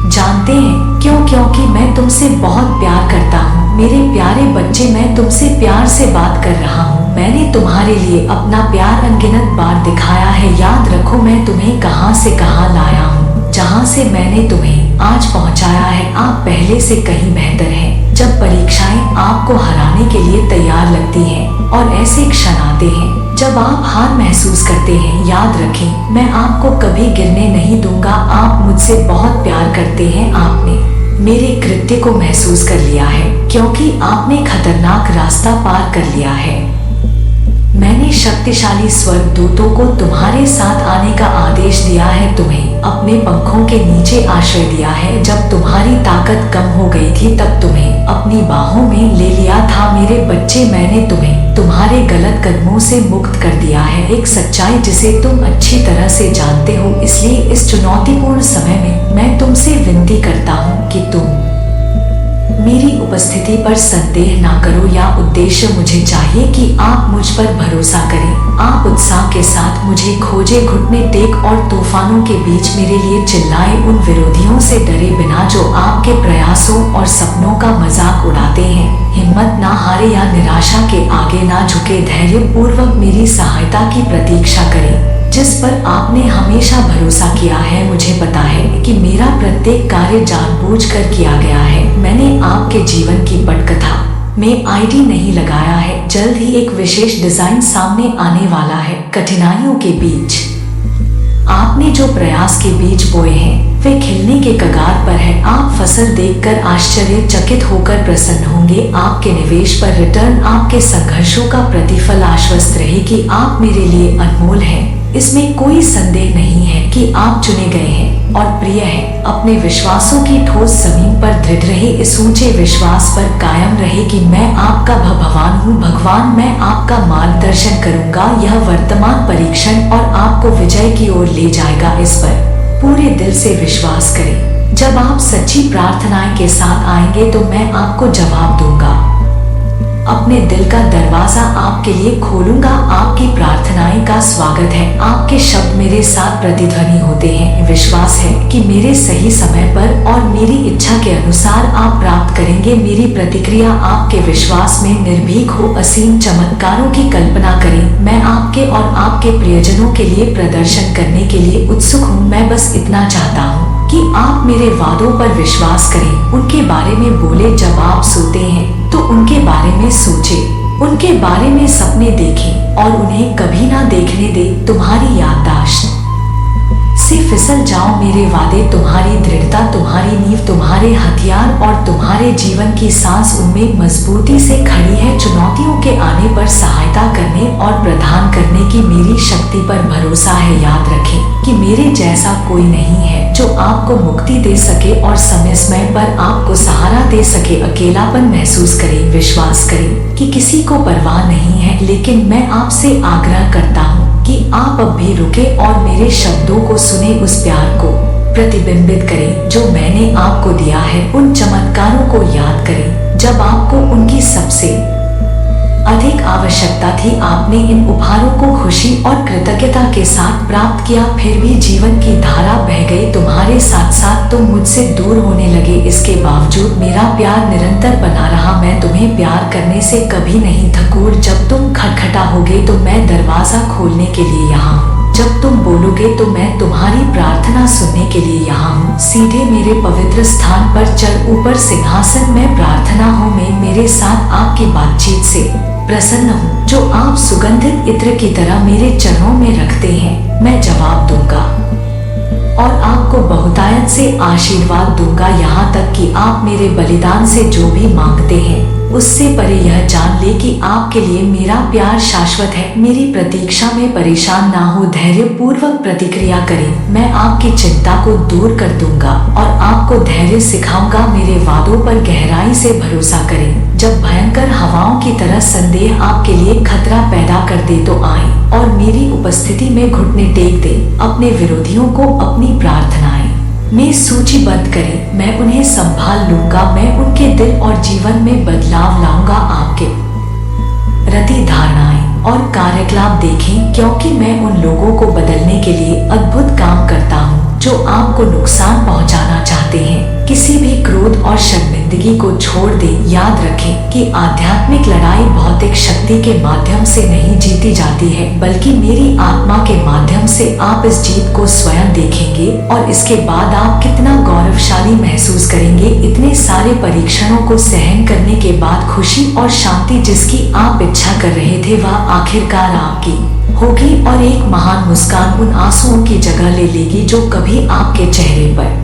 जानते हैं क्यों? क्योंकि मैं तुमसे बहुत प्यार करता हूँ। मेरे प्यारे बच्चे, मैं तुमसे प्यार से बात कर रहा हूँ। मैंने तुम्हारे लिए अपना प्यार अनगिनत बार दिखाया है। याद रखो मैं तुम्हें कहाँ से कहाँ लाया हूँ, जहाँ से मैंने तुम्हें आज पहुँचाया है। आप पहले से कहीं बेहतर हैं। जब परीक्षाएं आपको हराने के लिए तैयार लगती हैं और ऐसे क्षण आते हैं जब आप हार महसूस करते हैं, याद रखें मैं आपको कभी गिरने नहीं दूंगा। आप मुझसे बहुत प्यार करते हैं। आपने मेरे कृत्य को महसूस कर लिया है, क्योंकि आपने खतरनाक रास्ता पार कर लिया है। मैंने शक्तिशाली स्वर्गदूतों को तुम्हारे साथ आने का आदेश दिया है, तुम्हें अपने पंखों के नीचे आश्रय दिया है। जब तुम्हारी ताकत कम हो गई थी तब तुम्हें अपनी बाहों में ले लिया था। मेरे बच्चे, मैंने तुम्हें तुम्हारे गलत कदमों से मुक्त कर दिया है, एक सच्चाई जिसे तुम अच्छी तरह से जानते हो। इसलिए इस चुनौतीपूर्ण समय में मैं तुमसे विनती करता हूँ कि तुम मेरी उपस्थिति पर संदेह ना करो या उद्देश्य मुझे चाहिए कि आप मुझ पर भरोसा करें। आप उत्साह के साथ मुझे खोजे, घुटने टेक और तूफानों के बीच मेरे लिए चिल्लाए। उन विरोधियों से डरे बिना जो आपके प्रयासों और सपनों का मजाक उड़ाते हैं। हिम्मत ना हारे या निराशा के आगे ना झुके, धैर्य पूर्वक मेरी सहायता की प्रतीक्षा करें जिस पर आपने हमेशा भरोसा किया है। मुझे पता है कि मेरा प्रत्येक कार्य जानबूझकर किया गया है। मैंने आपके जीवन की पटकथा में आईडी नहीं लगाया है। जल्द ही एक विशेष डिजाइन सामने आने वाला है। कठिनाइयों के बीच आपने जो प्रयास के बीज बोए हैं वे खिलने के कगार पर है। आप फसल देखकर आश्चर्यचकित होकर प्रसन्न होंगे। आपके निवेश पर रिटर्न, आपके संघर्षों का प्रतिफल आश्वस्त रहे कि आप मेरे लिए अनमोल हैं। इसमें कोई संदेह नहीं है कि आप चुने गए हैं और प्रिय हैं। अपने विश्वासों की ठोस जमीन पर दृढ़ रहे, इस ऊंचे विश्वास पर कायम रहे कि मैं आपका भगवान हूँ। भगवान, मैं आपका मार्गदर्शन करूंगा। यह वर्तमान परीक्षण और आपको विजय की ओर ले जाएगा, इस पर पूरे दिल से विश्वास करें। जब आप सच्ची प्रार्थनाएं के साथ आएंगे तो मैं आपको जवाब दूंगा। अपने दिल का दरवाजा आपके लिए खोलूंगा। आपकी प्रार्थनाएं का स्वागत है। आपके शब्द मेरे साथ प्रतिध्वनि होते हैं। विश्वास है कि मेरे सही समय पर और मेरी इच्छा के अनुसार आप प्राप्त करेंगे। मेरी प्रतिक्रिया आपके विश्वास में निर्भीक हो। असीम चमत्कारों की कल्पना करें। मैं आपके और आपके प्रियजनों के लिए प्रदर्शन करने के लिए उत्सुक हूँ। मैं बस इतना चाहता हूँ कि आप मेरे वादों पर विश्वास करें, उनके बारे में बोले। जब आप सोते हैं तो उनके बारे में सोचें, उनके बारे में सपने देखें और उन्हें कभी ना देखने दे। तुम्हारी याददाश्त से फिसल जाओ। मेरे वादे, तुम्हारी दृढ़ता, तुम्हारी नींव, तुम्हारे हथियार और तुम्हारे जीवन की सांस उनमें मजबूती से खड़ी है। चुनौतियों के आने पर सहायता करने और प्रदान करने की मेरी शक्ति पर भरोसा है। याद रखें कि मेरे जैसा कोई नहीं है जो आपको मुक्ति दे सके और समय समय पर आपको सहारा दे सके। अकेलापन महसूस करें, विश्वास करें कि किसी को परवाह नहीं है, लेकिन मैं आपसे आग्रह करता हूँ कि आप अब भी रुके और मेरे शब्दों को सुने। उस प्यार को प्रतिबिंबित करें जो मैंने आपको दिया है। उन चमत्कारों को याद करें जब आपको उनकी सबसे अधिक आवश्यकता थी। आपने इन उपहारों को खुशी और कृतज्ञता के साथ प्राप्त किया, फिर भी जीवन की धारा बह गई तुम्हारे साथ साथ। तुम मुझसे दूर होने लगे, इसके बावजूद मेरा प्यार निरंतर बना रहा। मैं तुम्हें प्यार करने से कभी नहीं थकूर। जब तुम खटखटाओगे तो मैं दरवाजा खोलने के लिए यहाँ हूँ। जब तुम बोलोगे तो मैं तुम्हारी प्रार्थना सुनने के लिए यहाँ हूँ। सीधे मेरे पवित्र स्थान पर चढ़, ऊपर सिंहासन में प्रार्थना हो में मेरे साथ आपकी बातचीत से प्रसन्न हूँ जो आप सुगंधित इत्र की तरह मेरे चरणों में रखते हैं। मैं जवाब दूंगा और आपको बहुतायत से आशीर्वाद दूंगा, यहाँ तक कि आप मेरे बलिदान से जो भी मांगते हैं उससे परे यह जान ले कि आपके लिए मेरा प्यार शाश्वत है। मेरी प्रतीक्षा में परेशान ना हो, धैर्य पूर्वक प्रतिक्रिया करें। मैं आपकी चिंता को दूर कर दूंगा और आपको धैर्य सिखाऊंगा। मेरे वादों पर गहराई से भरोसा करें। जब भयंकर हवाओं की तरह संदेह आपके लिए खतरा पैदा कर दे तो आए और मेरी उपस्थिति में घुटने टेक दे। अपने विरोधियों को अपनी प्रार्थनाएं में सूचीबद्ध करें। मैं उन्हें संभाल लूंगा। मैं उनके दिल और जीवन में बदलाव लाऊंगा। आपके रति धारणाएं और कार्यकलाप देखें, क्योंकि मैं उन लोगों को बदलने के लिए अद्भुत काम करता हूँ जो आपको नुकसान पहुंचाना चाहते हैं। किसी भी क्रोध और शर्मिंदगी को छोड़ दें। याद रखें कि आध्यात्मिक लड़ाई भौतिक शक्ति के माध्यम से नहीं जीती जाती है, बल्कि मेरी आत्मा के माध्यम से। आप इस जीत को स्वयं देखेंगे और इसके बाद आप कितना गौरवशाली महसूस करेंगे। इतने सारे परीक्षणों को सहन करने के बाद खुशी और शांति जिसकी आप इच्छा कर रहे थे वह आखिरकार आपकी होगी और एक महान मुस्कान उन आंसुओं की जगह ले लेगी जो कभी आपके चेहरे पर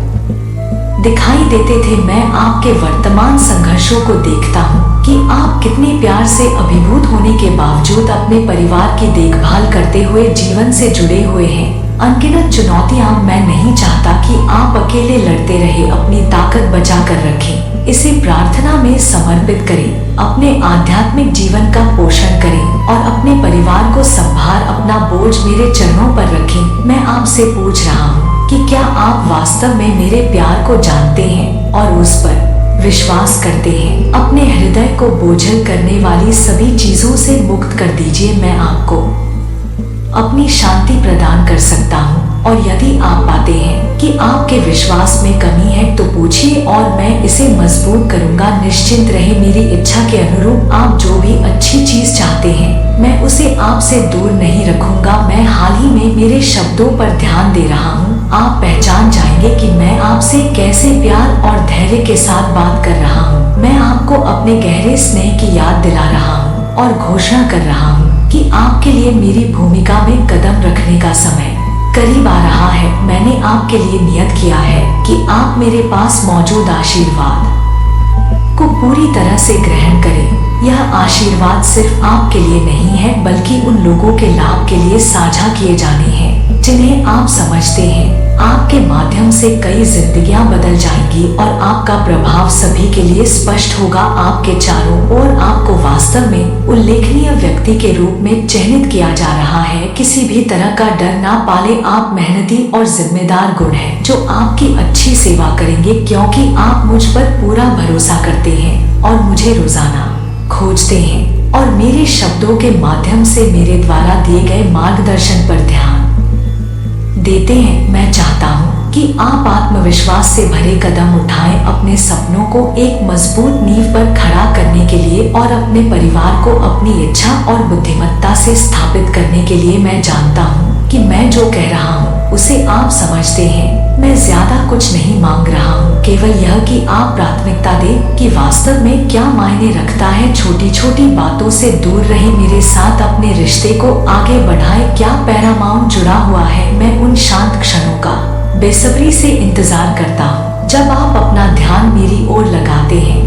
दिखाई देते थे। मैं आपके वर्तमान संघर्षों को देखता हूँ कि आप कितने प्यार से अभिभूत होने के बावजूद अपने परिवार की देखभाल करते हुए जीवन से जुड़े हुए हैं। अनगिनत चुनौतियां, मैं नहीं चाहता कि आप अकेले लड़ते रहे। अपनी ताकत बचा कर रखें, इसे प्रार्थना में समर्पित करें, अपने आध्यात्मिक जीवन का पोषण करें और अपने परिवार को संभाल अपना बोझ मेरे चरणों पर रखें। मैं आपसे पूछ रहा हूँ कि क्या आप वास्तव में मेरे प्यार को जानते हैं और उस पर विश्वास करते हैं। अपने हृदय को बोझल करने वाली सभी चीजों से मुक्त कर दीजिए। मैं आपको अपनी शांति प्रदान कर सकता हूँ और यदि आप पाते हैं कि आपके विश्वास में कमी है तो पूछिए और मैं इसे मजबूत करूँगा। निश्चिंत रहे, मेरी इच्छा के अनुरूप आप जो भी अच्छी चीज चाहते हैं मैं उसे आपसे दूर नहीं रखूंगा। मैं हाल ही में मेरे शब्दों पर ध्यान दे रहा हूँ। आप पहचान जाएंगे कि मैं आपसे कैसे प्यार और धैर्य के साथ बात कर रहा हूँ। मैं आपको अपने गहरे स्नेह की याद दिला रहा हूँ और घोषणा कर रहा हूँ कि आपके लिए मेरी भूमिका में कदम रखने का समय करीब आ रहा है। मैंने आपके लिए नियत किया है कि आप मेरे पास मौजूद आशीर्वाद को पूरी तरह से ग्रहण करें। यह आशीर्वाद सिर्फ आपके लिए नहीं है बल्कि उन लोगों के लाभ के लिए साझा किए जाने हैं जिन्हें आप समझते हैं। आपके माध्यम से कई जिंदगियां बदल जाएंगी और आपका प्रभाव सभी के लिए स्पष्ट होगा। आपके चारों ओर आपको वास्तव में उल्लेखनीय व्यक्ति के रूप में चिन्हित किया जा रहा है। किसी भी तरह का डर ना पाले, आप मेहनती और जिम्मेदार गुण हैं जो आपकी अच्छी सेवा करेंगे क्योंकि आप मुझ पर पूरा भरोसा करते हैं और मुझे रोजाना खोजते हैं और मेरे शब्दों के माध्यम से मेरे द्वारा दिए गए मार्गदर्शन पर ध्यान देते हैं। मैं चाहता हूँ कि आप आत्मविश्वास से भरे कदम उठाएं, अपने सपनों को एक मजबूत नींव पर खड़ा करने के लिए और अपने परिवार को अपनी इच्छा और बुद्धिमत्ता से स्थापित करने के लिए। मैं जानता हूँ कि मैं जो कह रहा हूँ उसे आप समझते हैं। मैं ज्यादा कुछ नहीं मांग रहा हूँ, केवल यह कि आप प्राथमिकता दें कि वास्तव में क्या मायने रखता है। छोटी छोटी बातों से दूर रहे, मेरे साथ अपने रिश्ते को आगे बढ़ाएं। क्या पैरामाउंट जुड़ा हुआ है? मैं उन शांत क्षणों का बेसब्री से इंतजार करता हूँ जब आप अपना ध्यान मेरी ओर लगाते हैं,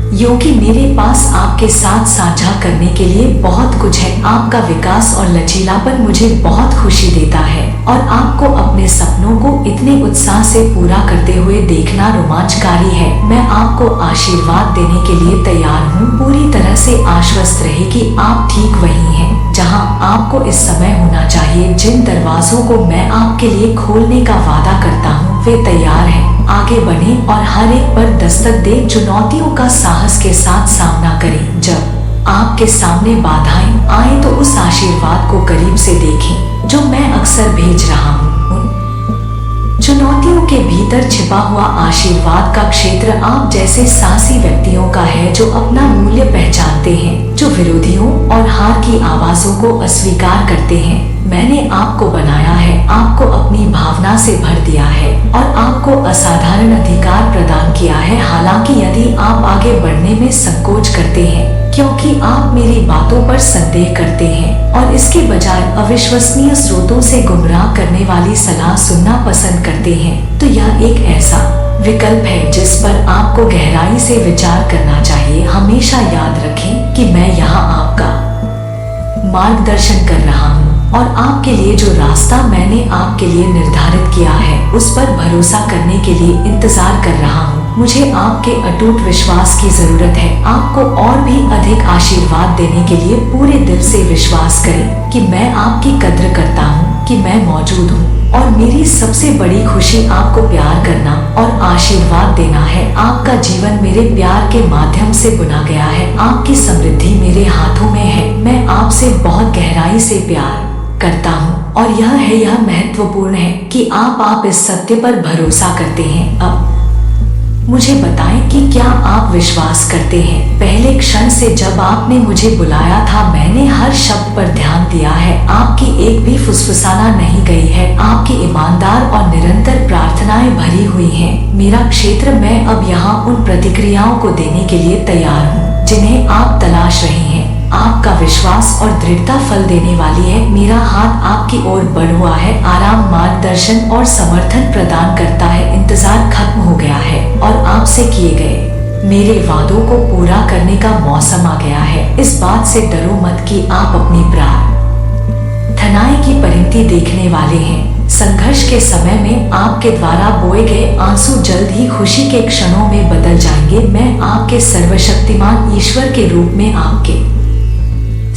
क्योंकि मेरे पास आपके साथ साझा करने के लिए बहुत कुछ है। आपका विकास और लचीलापन मुझे बहुत खुशी देता है और आपको अपने सपनों को इतने उत्साह से पूरा करते हुए देखना रोमांचकारी है। मैं आपको आशीर्वाद देने के लिए तैयार हूँ। पूरी तरह से आश्वस्त रहे कि आप ठीक वही हैं जहाँ आपको इस समय होना चाहिए। जिन दरवाजों को मैं आपके लिए खोलने का वादा करता हूँ वे तैयार हैं। आगे बढ़ें और हर एक पर दस्तक दें। चुनौतियों का साहस के साथ सामना करें। जब आपके सामने बाधाएं आए तो उस आशीर्वाद को करीब से देखें जो मैं अक्सर भेज रहा हूँ। चुनौतियों के भीतर छिपा हुआ आशीर्वाद का क्षेत्र आप जैसे साहसी व्यक्तियों का है जो अपना मूल्य पहचानते हैं, जो विरोधियों और हार की आवाजों को अस्वीकार करते हैं। मैंने आपको बनाया है, आपको अपनी भावना से भर दिया है और आपको असाधारण अधिकार प्रदान किया है। हालांकि यदि आप आगे बढ़ने में संकोच करते हैं क्योंकि आप मेरी बातों पर संदेह करते हैं और इसके बजाय अविश्वसनीय स्रोतों से गुमराह करने वाली सलाह सुनना पसंद करते हैं, तो यह एक ऐसा विकल्प है जिस पर आपको गहराई से विचार करना चाहिए। हमेशा याद रखें कि मैं यहाँ आपका मार्गदर्शन कर रहा हूँ और आपके लिए जो रास्ता मैंने आपके लिए निर्धारित किया है उस पर भरोसा करने के लिए इंतजार कर रहा हूँ। मुझे आपके अटूट विश्वास की जरूरत है। आपको और भी अधिक आशीर्वाद देने के लिए पूरे दिल से विश्वास करें कि मैं आपकी कद्र करता हूँ, कि मैं मौजूद हूँ और मेरी सबसे बड़ी खुशी आपको प्यार करना और आशीर्वाद देना है। आपका जीवन मेरे प्यार के माध्यम से बुना गया है। आपकी समृद्धि मेरे हाथों में है। मैं आपसे बहुत गहराई से प्यार करता हूँ और यह महत्वपूर्ण है कि आप इस सत्य पर भरोसा करते हैं। अब मुझे बताएं कि क्या आप विश्वास करते हैं। पहले क्षण से जब आपने मुझे बुलाया था मैंने हर शब्द पर ध्यान दिया है। आपकी एक भी फुसफुसाना नहीं गई है। आपकी ईमानदार और निरंतर प्रार्थनाएं भरी हुई हैं। मेरा क्षेत्र, मैं अब यहाँ उन प्रतिक्रियाओं को देने के लिए तैयार हूँ जिन्हें आप तलाश रहे हैं। आपका विश्वास और दृढ़ता फल देने वाली है। मेरा हाथ आपकी ओर बढ़ हुआ है, आराम, मार्गदर्शन और समर्थन प्रदान करता है। इंतजार खत्म हो गया है और आपसे किए गए मेरे वादों को पूरा करने का मौसम आ गया है। इस बात से डरो मत कि आप अपनी प्रार्थनाएं की परिणति देखने वाले हैं। संघर्ष के समय में आपके द्वारा बोए गए आंसू जल्द ही खुशी के क्षणों में बदल जाएंगे। मैं आपके सर्वशक्तिमान ईश्वर के रूप में आपके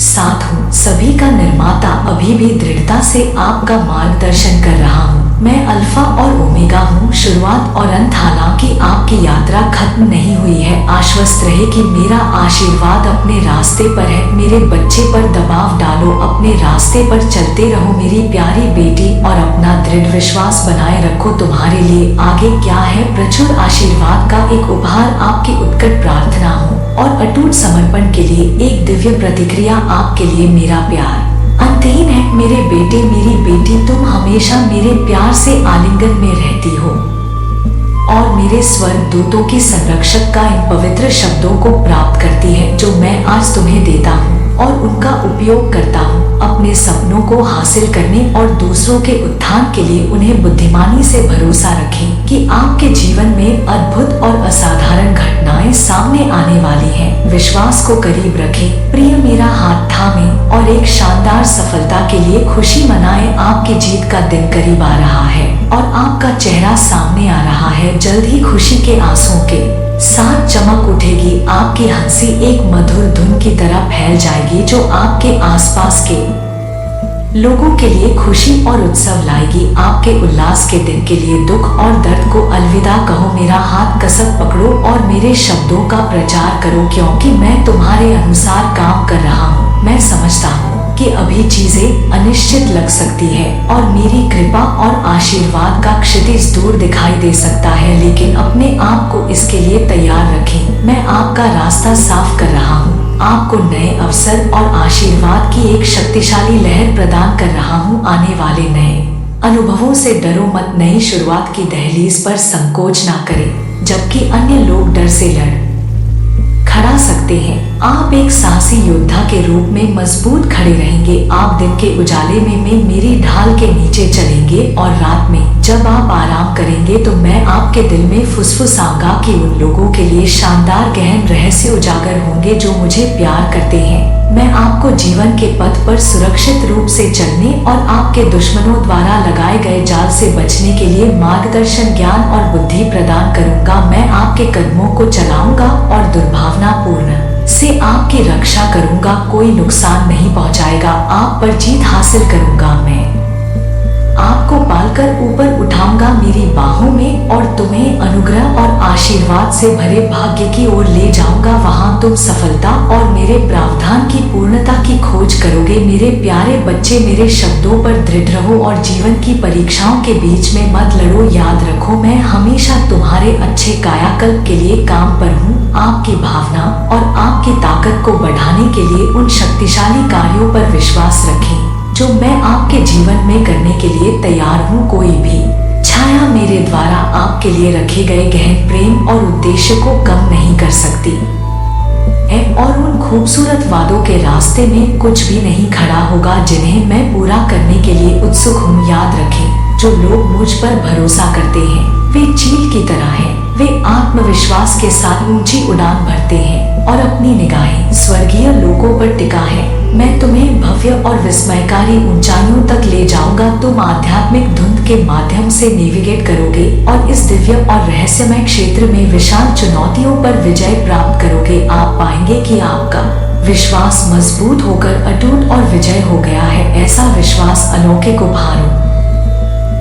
साथ हूँ, सभी का निर्माता, अभी भी दृढ़ता से आपका मार्गदर्शन कर रहा हूँ। मैं अल्फा और ओमेगा हूँ, शुरुआत और अंत। हालांकि आपकी यात्रा खत्म नहीं हुई है, आश्वस्त रहे कि मेरा आशीर्वाद अपने रास्ते पर है। मेरे बच्चे पर दबाव डालो, अपने रास्ते पर चलते रहो मेरी प्यारी बेटी, और अपना दृढ़ विश्वास बनाए रखो। तुम्हारे लिए आगे क्या है? प्रचुर आशीर्वाद का एक उपहार, आपकी उत्कट प्रार्थना हो और अटूट समर्पण के लिए एक दिव्य प्रतिक्रिया आपके लिए। मेरा प्यार अंतहीन है मेरे बेटे, मेरी बेटी, तुम हमेशा मेरे प्यार से आलिंगन में रहती हो और मेरे स्वर्ग दूतों की संरक्षक का इन पवित्र शब्दों को प्राप्त करती है जो मैं आज तुम्हें देता हूँ, और उनका उपयोग करता हूँ अपने सपनों को हासिल करने और दूसरों के उत्थान के लिए। उन्हें बुद्धिमानी से भरोसा रखें कि आपके जीवन में अद्भुत और असाधारण घटनाएं सामने आने वाली हैं। विश्वास को करीब रखें प्रिय, मेरा हाथ थामें और एक शानदार सफलता के लिए खुशी मनाएं। आपकी जीत का दिन करीब आ रहा है और आपका चेहरा सामने आ रहा है। जल्द ही खुशी के आंसुओं के साथ चमक उठेगी। आपकी हंसी एक मधुर धुन की तरह फैल जाएगी जो आपके आसपास के लोगों के लिए खुशी और उत्सव लाएगी। आपके उल्लास के दिन के लिए दुख और दर्द को अलविदा कहो। मेरा हाथ कसक पकड़ो और मेरे शब्दों का प्रचार करो, क्योंकि मैं तुम्हारे अनुसार काम कर रहा हूँ। मैं समझता हूँ कि अभी चीजें अनिश्चित लग सकती है और मेरी कृपा और आशीर्वाद का क्षितिज दूर दिखाई दे सकता है, लेकिन अपने आप को इसके लिए तैयार रखें। मैं आपका रास्ता साफ कर रहा हूँ, आपको नए अवसर और आशीर्वाद की एक शक्तिशाली लहर प्रदान कर रहा हूँ। आने वाले नए अनुभवों से डरो मत, नई शुरुआत की दहलीज पर संकोच ना करें। जबकि अन्य लोग डर से लड़ खड़ा सकते हैं, आप एक साहसी योद्धा के रूप में मजबूत खड़े रहेंगे। आप दिन के उजाले में मेरी ढाल के नीचे चलेंगे और रात में जब आप आराम करेंगे तो मैं आपके दिल में फुसफुसाऊंगा कि उन लोगों के लिए शानदार गहन रहस्य उजागर होंगे जो मुझे प्यार करते हैं। मैं आपको जीवन के पथ पर सुरक्षित रूप से चलने और आपके दुश्मनों द्वारा लगाए गए जाल से बचने के लिए मार्गदर्शन, ज्ञान और बुद्धि प्रदान करूंगा। मैं आपके कदमों को चलाऊंगा और दुर्भावनापूर्ण से आपकी रक्षा करूंगा। कोई नुकसान नहीं पहुंचाएगा, आप पर जीत हासिल करूंगा। मैं आपको पालकर ऊपर उठाऊंगा मेरी बाहों में और तुम्हें अनुग्रह और आशीर्वाद से भरे भाग्य की ओर ले जाऊंगा। वहां तुम सफलता और मेरे प्रावधान की पूर्णता की खोज करोगे। मेरे प्यारे बच्चे, मेरे शब्दों पर दृढ़ रहो और जीवन की परीक्षाओं के बीच में मत लड़ो। याद रखो, मैं हमेशा तुम्हारे अच्छे कायाकल्प के लिए काम पर हूँ। आपकी भावना और आपकी ताकत को बढ़ाने के लिए उन शक्तिशाली कार्यों पर विश्वास रखें जो मैं आपके जीवन में करने के लिए तैयार हूँ। कोई भी छाया मेरे द्वारा आपके लिए रखे गए गहन प्रेम और उद्देश्य को कम नहीं कर सकती है, और उन खूबसूरत वादों के रास्ते में कुछ भी नहीं खड़ा होगा जिन्हें मैं पूरा करने के लिए उत्सुक हूँ। याद रखें, जो लोग मुझ पर भरोसा करते हैं वे चील की तरह हैं। वे आत्मविश्वास के साथ ऊंची उड़ान भरते हैं और अपनी निगाहें स्वर्गीय लोकों पर टिका है। मैं तुम्हें भव्य और विस्मयकारी ऊंचाइयों तक ले जाऊंगा। तुम आध्यात्मिक धुंध के माध्यम से नेविगेट करोगे और इस दिव्य और रहस्यमय क्षेत्र में विशाल चुनौतियों पर विजय प्राप्त करोगे। आप पाएंगे कि आपका विश्वास मजबूत होकर अटूट और विजय हो गया है। ऐसा विश्वास अलौकिक उपहारों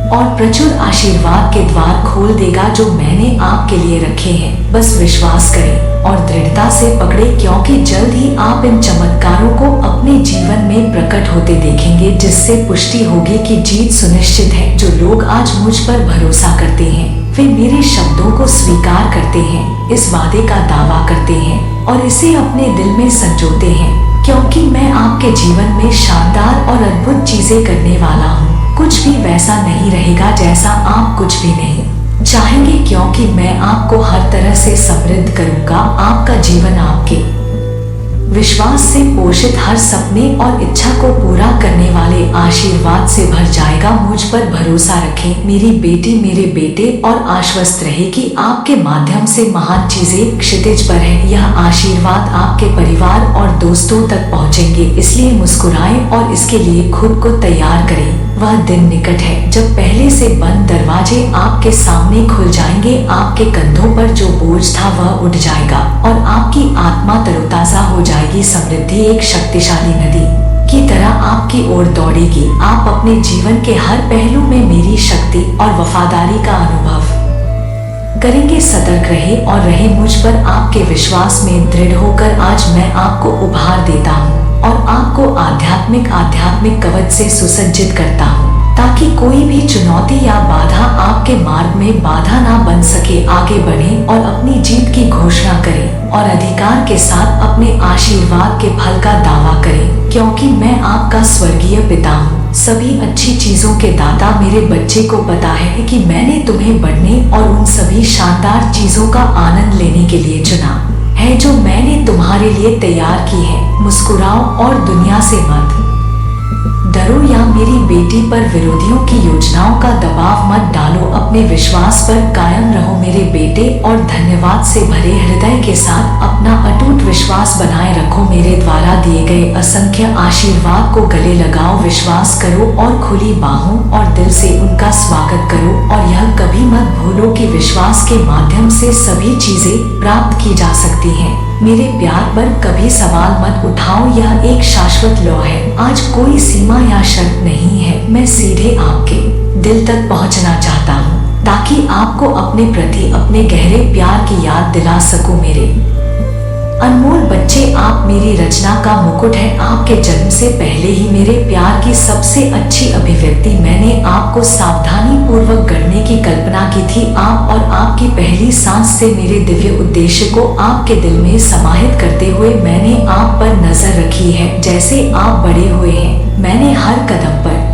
और प्रचुर आशीर्वाद के द्वार खोल देगा जो मैंने आपके लिए रखे हैं। बस विश्वास करें और दृढ़ता से पकड़े, क्योंकि जल्द ही आप इन चमत्कारों को अपने जीवन में प्रकट होते देखेंगे, जिससे पुष्टि होगी कि जीत सुनिश्चित है। जो लोग आज मुझ पर भरोसा करते हैं वे मेरे शब्दों को स्वीकार करते हैं, इस वादे का दावा करते हैं और इसे अपने दिल में संजोते हैं, क्योंकि मैं आपके जीवन में शानदार और अद्भुत चीजें करने वाला हूँ। कुछ भी वैसा नहीं रहेगा जैसा आप कुछ भी नहीं चाहेंगे, क्योंकि मैं आपको हर तरह से समृद्ध करूंगा। आपका जीवन आपके विश्वास से पोषित हर सपने और इच्छा को पूरा करने वाले आशीर्वाद से भर जाएगा। मुझ पर भरोसा रखें मेरी बेटी, मेरे बेटे, और आश्वस्त रहे कि आपके माध्यम से महान चीजें क्षितिज पर है। यह आशीर्वाद आपके परिवार और दोस्तों तक पहुंचेंगे, इसलिए मुस्कुराएं और इसके लिए खुद को तैयार करें। वह दिन निकट है जब पहले से बंद दरवाजे आपके सामने खुल जाएंगे। आपके कंधों पर जो बोझ था वह उठ जाएगा और आपकी आत्मा तरोताजा हो जाएगी। समृद्धि एक शक्तिशाली नदी की तरह आपकी ओर दौड़ेगी। आप अपने जीवन के हर पहलू में मेरी शक्ति और वफादारी का अनुभव करेंगे। सतर्क रहे और रहे मुझ पर आपके विश्वास में दृढ़ होकर। आज मैं आपको उपहार देता हूँ और आपको आध्यात्मिक कवच से सुसज्जित करता हूँ, ताकि कोई भी चुनौती या बाधा आपके मार्ग में बाधा ना बन सके। आगे बढ़ें और अपनी जीत की घोषणा करें और अधिकार के साथ अपने आशीर्वाद के फल का दावा करें, क्योंकि मैं आपका स्वर्गीय पिता हूँ, सभी अच्छी चीजों के दाता। मेरे बच्चे को पता है कि मैंने तुम्हें बढ़ने और उन सभी शानदार चीजों का आनंद लेने के लिए चुना है जो मैंने तुम्हारे लिए तैयार की है। मुस्कुराओ और दुनिया से मत डरो या मेरी बेटी पर विरोधियों की योजनाओं का दबाव मत डालो। अपने विश्वास पर कायम रहो मेरे बेटे और धन्यवाद से भरे हृदय के साथ अपना अटूट विश्वास बनाए रखो। मेरे द्वारा दिए गए असंख्य आशीर्वाद को गले लगाओ, विश्वास करो और खुली बाहों और दिल से उनका स्वागत करो। और यह कभी मत भूलो कि विश्वास के माध्यम से सभी चीजें प्राप्त की जा सकती हैं। मेरे प्यार पर कभी सवाल मत उठाओ, यह एक शाश्वत लॉ है। आज कोई सीमा या शर्त नहीं है। मैं सीधे आपके दिल तक पहुंचना चाहता हूं, ताकि आपको अपने प्रति अपने गहरे प्यार की याद दिला सकूं। मेरे अनमोल बच्चे, आप मेरी रचना का मुकुट है। आपके जन्म से पहले ही मेरे प्यार की सबसे अच्छी अभिव्यक्ति मैंने आपको सावधानी पूर्वक गढ़ने की कल्पना की थी। आप और आपकी पहली सांस से मेरे दिव्य उद्देश्य को आपके दिल में समाहित करते हुए मैंने आप पर नजर रखी है। जैसे आप बड़े हुए हैं, मैंने हर कदम पर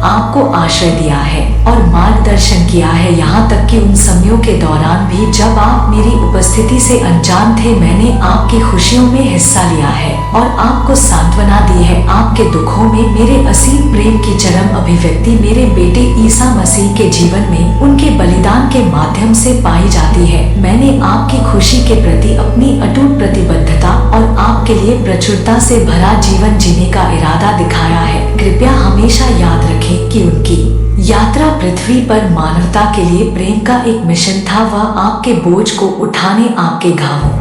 आपको आश्रय दिया है और मार्गदर्शन किया है, यहाँ तक कि उन समयों के दौरान भी जब आप मेरी उपस्थिति से अनजान थे। मैंने आपकी खुशियों में हिस्सा लिया है और आपको सांत्वना दी है। आपके दुखों में मेरे असीम प्रेम की चरम अभिव्यक्ति मेरे बेटे ईसा मसीह के जीवन में उनके बलिदान के माध्यम से पाई जाती है। मैंने आपकी खुशी के प्रति अपनी अटूट प्रतिबद्धता और आपके लिए प्रचुरता से भरा जीवन जीने का इरादा दिखाया है। कृपया हमेशा याद रखें कि उनकी यात्रा पृथ्वी पर मानवता के लिए प्रेम का एक मिशन था। वह आपके बोझ को उठाने, आपके घावों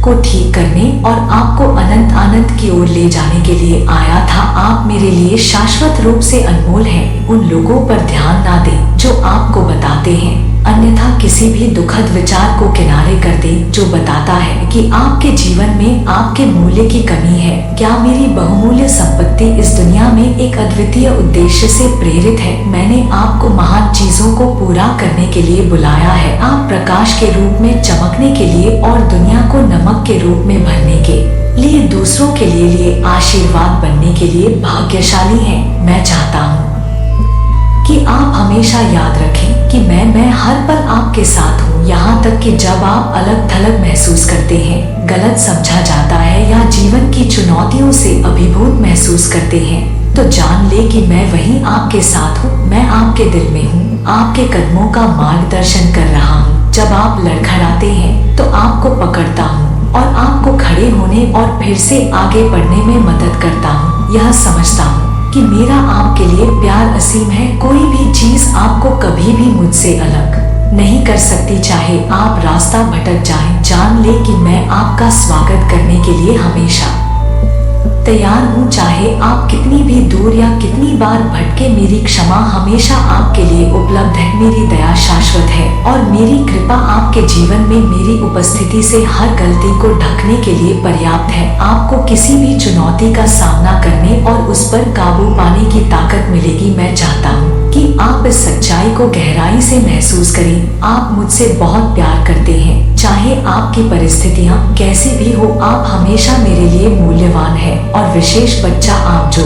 को ठीक करने और आपको अनंत आनंद की ओर ले जाने के लिए आया था। आप मेरे लिए शाश्वत रूप से अनमोल हैं। उन लोगों पर ध्यान ना दें जो आपको बताते हैं, अन्यथा किसी भी दुखद विचार को किनारे कर दें जो बताता है कि आपके जीवन में आपके मूल्य की कमी है। क्या मेरी बहुमूल्य संपत्ति इस दुनिया में एक अद्वितीय उद्देश्य से प्रेरित है? मैंने आपको महान चीजों को पूरा करने के लिए बुलाया है। आप प्रकाश के रूप में चमकने के लिए और दुनिया को नमक के रूप में भरने के लिए, दूसरों के लिए आशीर्वाद बनने के लिए भाग्यशाली हैं। मैं चाहता हूँ कि आप हमेशा याद रखें कि मैं हर पल आपके साथ हूँ, यहाँ तक कि जब आप अलग थलग महसूस करते हैं, गलत समझा जाता है या जीवन की चुनौतियों से अभिभूत महसूस करते हैं, तो जान ले कि मैं वहीं आपके साथ हूँ। मैं आपके दिल में हूँ, आपके कदमों का मार्गदर्शन कर रहा हूँ। जब आप लड़खड़ाते हैं तो आपको पकड़ता हूँ और आपको खड़े होने और फिर से आगे बढ़ने में मदद करता हूँ। यह समझता हूँ कि मेरा आपके लिए प्यार असीम है। कोई भी चीज आपको कभी भी मुझसे अलग नहीं कर सकती, चाहे आप रास्ता भटक जाएं। जान ले कि मैं आपका स्वागत करने के लिए हमेशा तैयार हूँ, चाहे आप कितनी भी दूर या कितनी बार भटके। मेरी क्षमा हमेशा आपके लिए उपलब्ध है। मेरी दया शाश्वत है और मेरी कृपा आपके जीवन में मेरी उपस्थिति से हर गलती को ढकने के लिए पर्याप्त है। आपको किसी भी चुनौती का सामना करने और उस पर काबू पाने की ताकत मिलेगी। मैं चाहता हूँ कि आप इस सच्चाई को गहराई से महसूस करें। आप मुझसे बहुत प्यार करते हैं, चाहे आपकी परिस्थितियाँ कैसी भी हो। आप हमेशा मेरे लिए मूल्यवान है और विशेष बच्चा, आप जो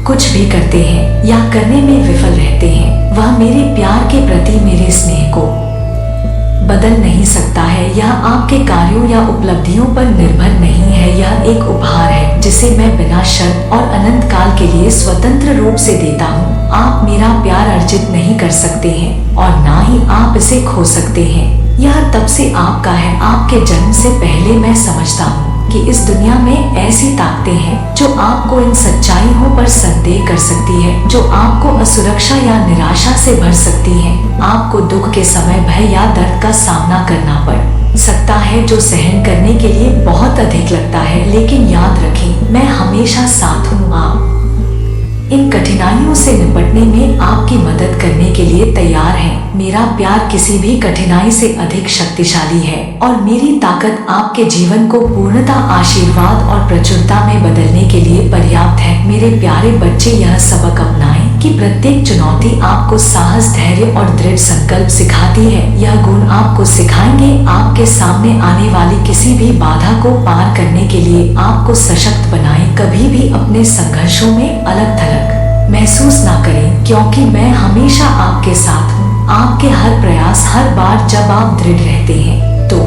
कुछ भी करते हैं या करने में विफल रहते हैं, वह मेरे प्यार के प्रति मेरे स्नेह को बदल नहीं सकता है। यह आपके कार्यों या उपलब्धियों पर निर्भर नहीं है, यह एक उपहार है जिसे मैं बिना शर्त और अनंत काल के लिए स्वतंत्र रूप से देता हूँ। आप मेरा प्यार अर्जित नहीं कर सकते हैं और ना ही आप इसे खो सकते हैं। यह तब से आपका है, आपके जन्म से पहले। मैं समझता हूँ कि इस दुनिया में ऐसी ताकतें हैं जो आपको इन सच्चाइयों पर संदेह कर सकती है, जो आपको असुरक्षा या निराशा से भर सकती हैं। आपको दुख के समय भय या दर्द का सामना करना पड़ सकता है, जो सहन करने के लिए बहुत अधिक लगता है। लेकिन याद रखें, मैं हमेशा साथ हूँ। आप इन कठिनाइयों से निपटने में आपकी मदद करने के लिए तैयार हैं। मेरा प्यार किसी भी कठिनाई से अधिक शक्तिशाली है और मेरी ताकत आपके जीवन को पूर्णता, आशीर्वाद और प्रचुरता में बदलने के लिए पर्याप्त है। मेरे प्यारे बच्चे, यह सबक अपनाएं कि प्रत्येक चुनौती आपको साहस, धैर्य और दृढ़ संकल्प सिखाती है। यह गुण आपको सिखाएंगे आपके सामने आने वाली किसी भी बाधा को पार करने के लिए आपको सशक्त बनाएं। कभी भी अपने संघर्षों में अलग थलग महसूस ना करें, क्योंकि मैं हमेशा आपके साथ हूँ। आपके हर प्रयास, हर बार जब आप दृढ़ रहते हैं तो